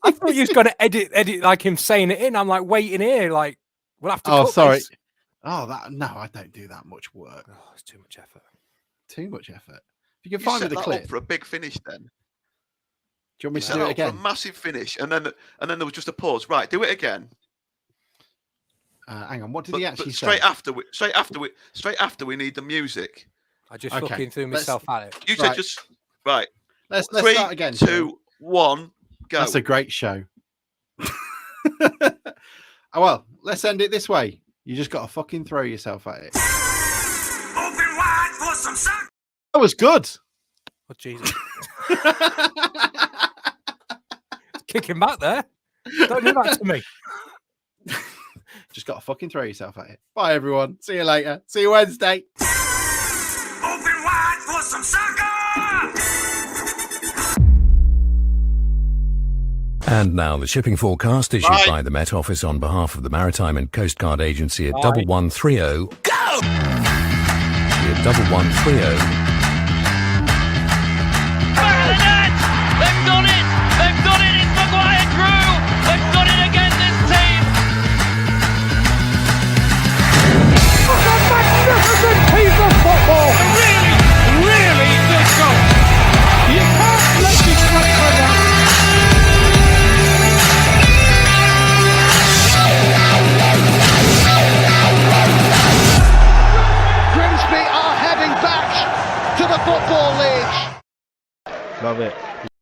I thought you was going to edit like him saying it in. I'm like waiting here, like we'll have to. Oh, sorry. This. Oh, no, I don't do that much work. Oh, it's too much effort. Too much effort. If you can find me the clip up for a big finish, then. Do you want me to do it again? For a massive finish, and then there was just a pause. Right, do it again. Hang on. What did he actually say? Straight after we need the music. I just fucking threw myself at it. You said just right. Let's 3, start again. 2, 1, go. That's a great show. Oh, well, let's end it this way. You just got to fucking throw yourself at it. Open wide for some soccer. That was good. Oh, Jesus. Kick him back there. Don't do that to me. Just got to fucking throw yourself at it. Bye, everyone. See you later. See you Wednesday. Open wide for some soccer. And now the shipping forecast issued by the Met Office on behalf of the Maritime and Coast Guard Agency at 1130. Go! The 1130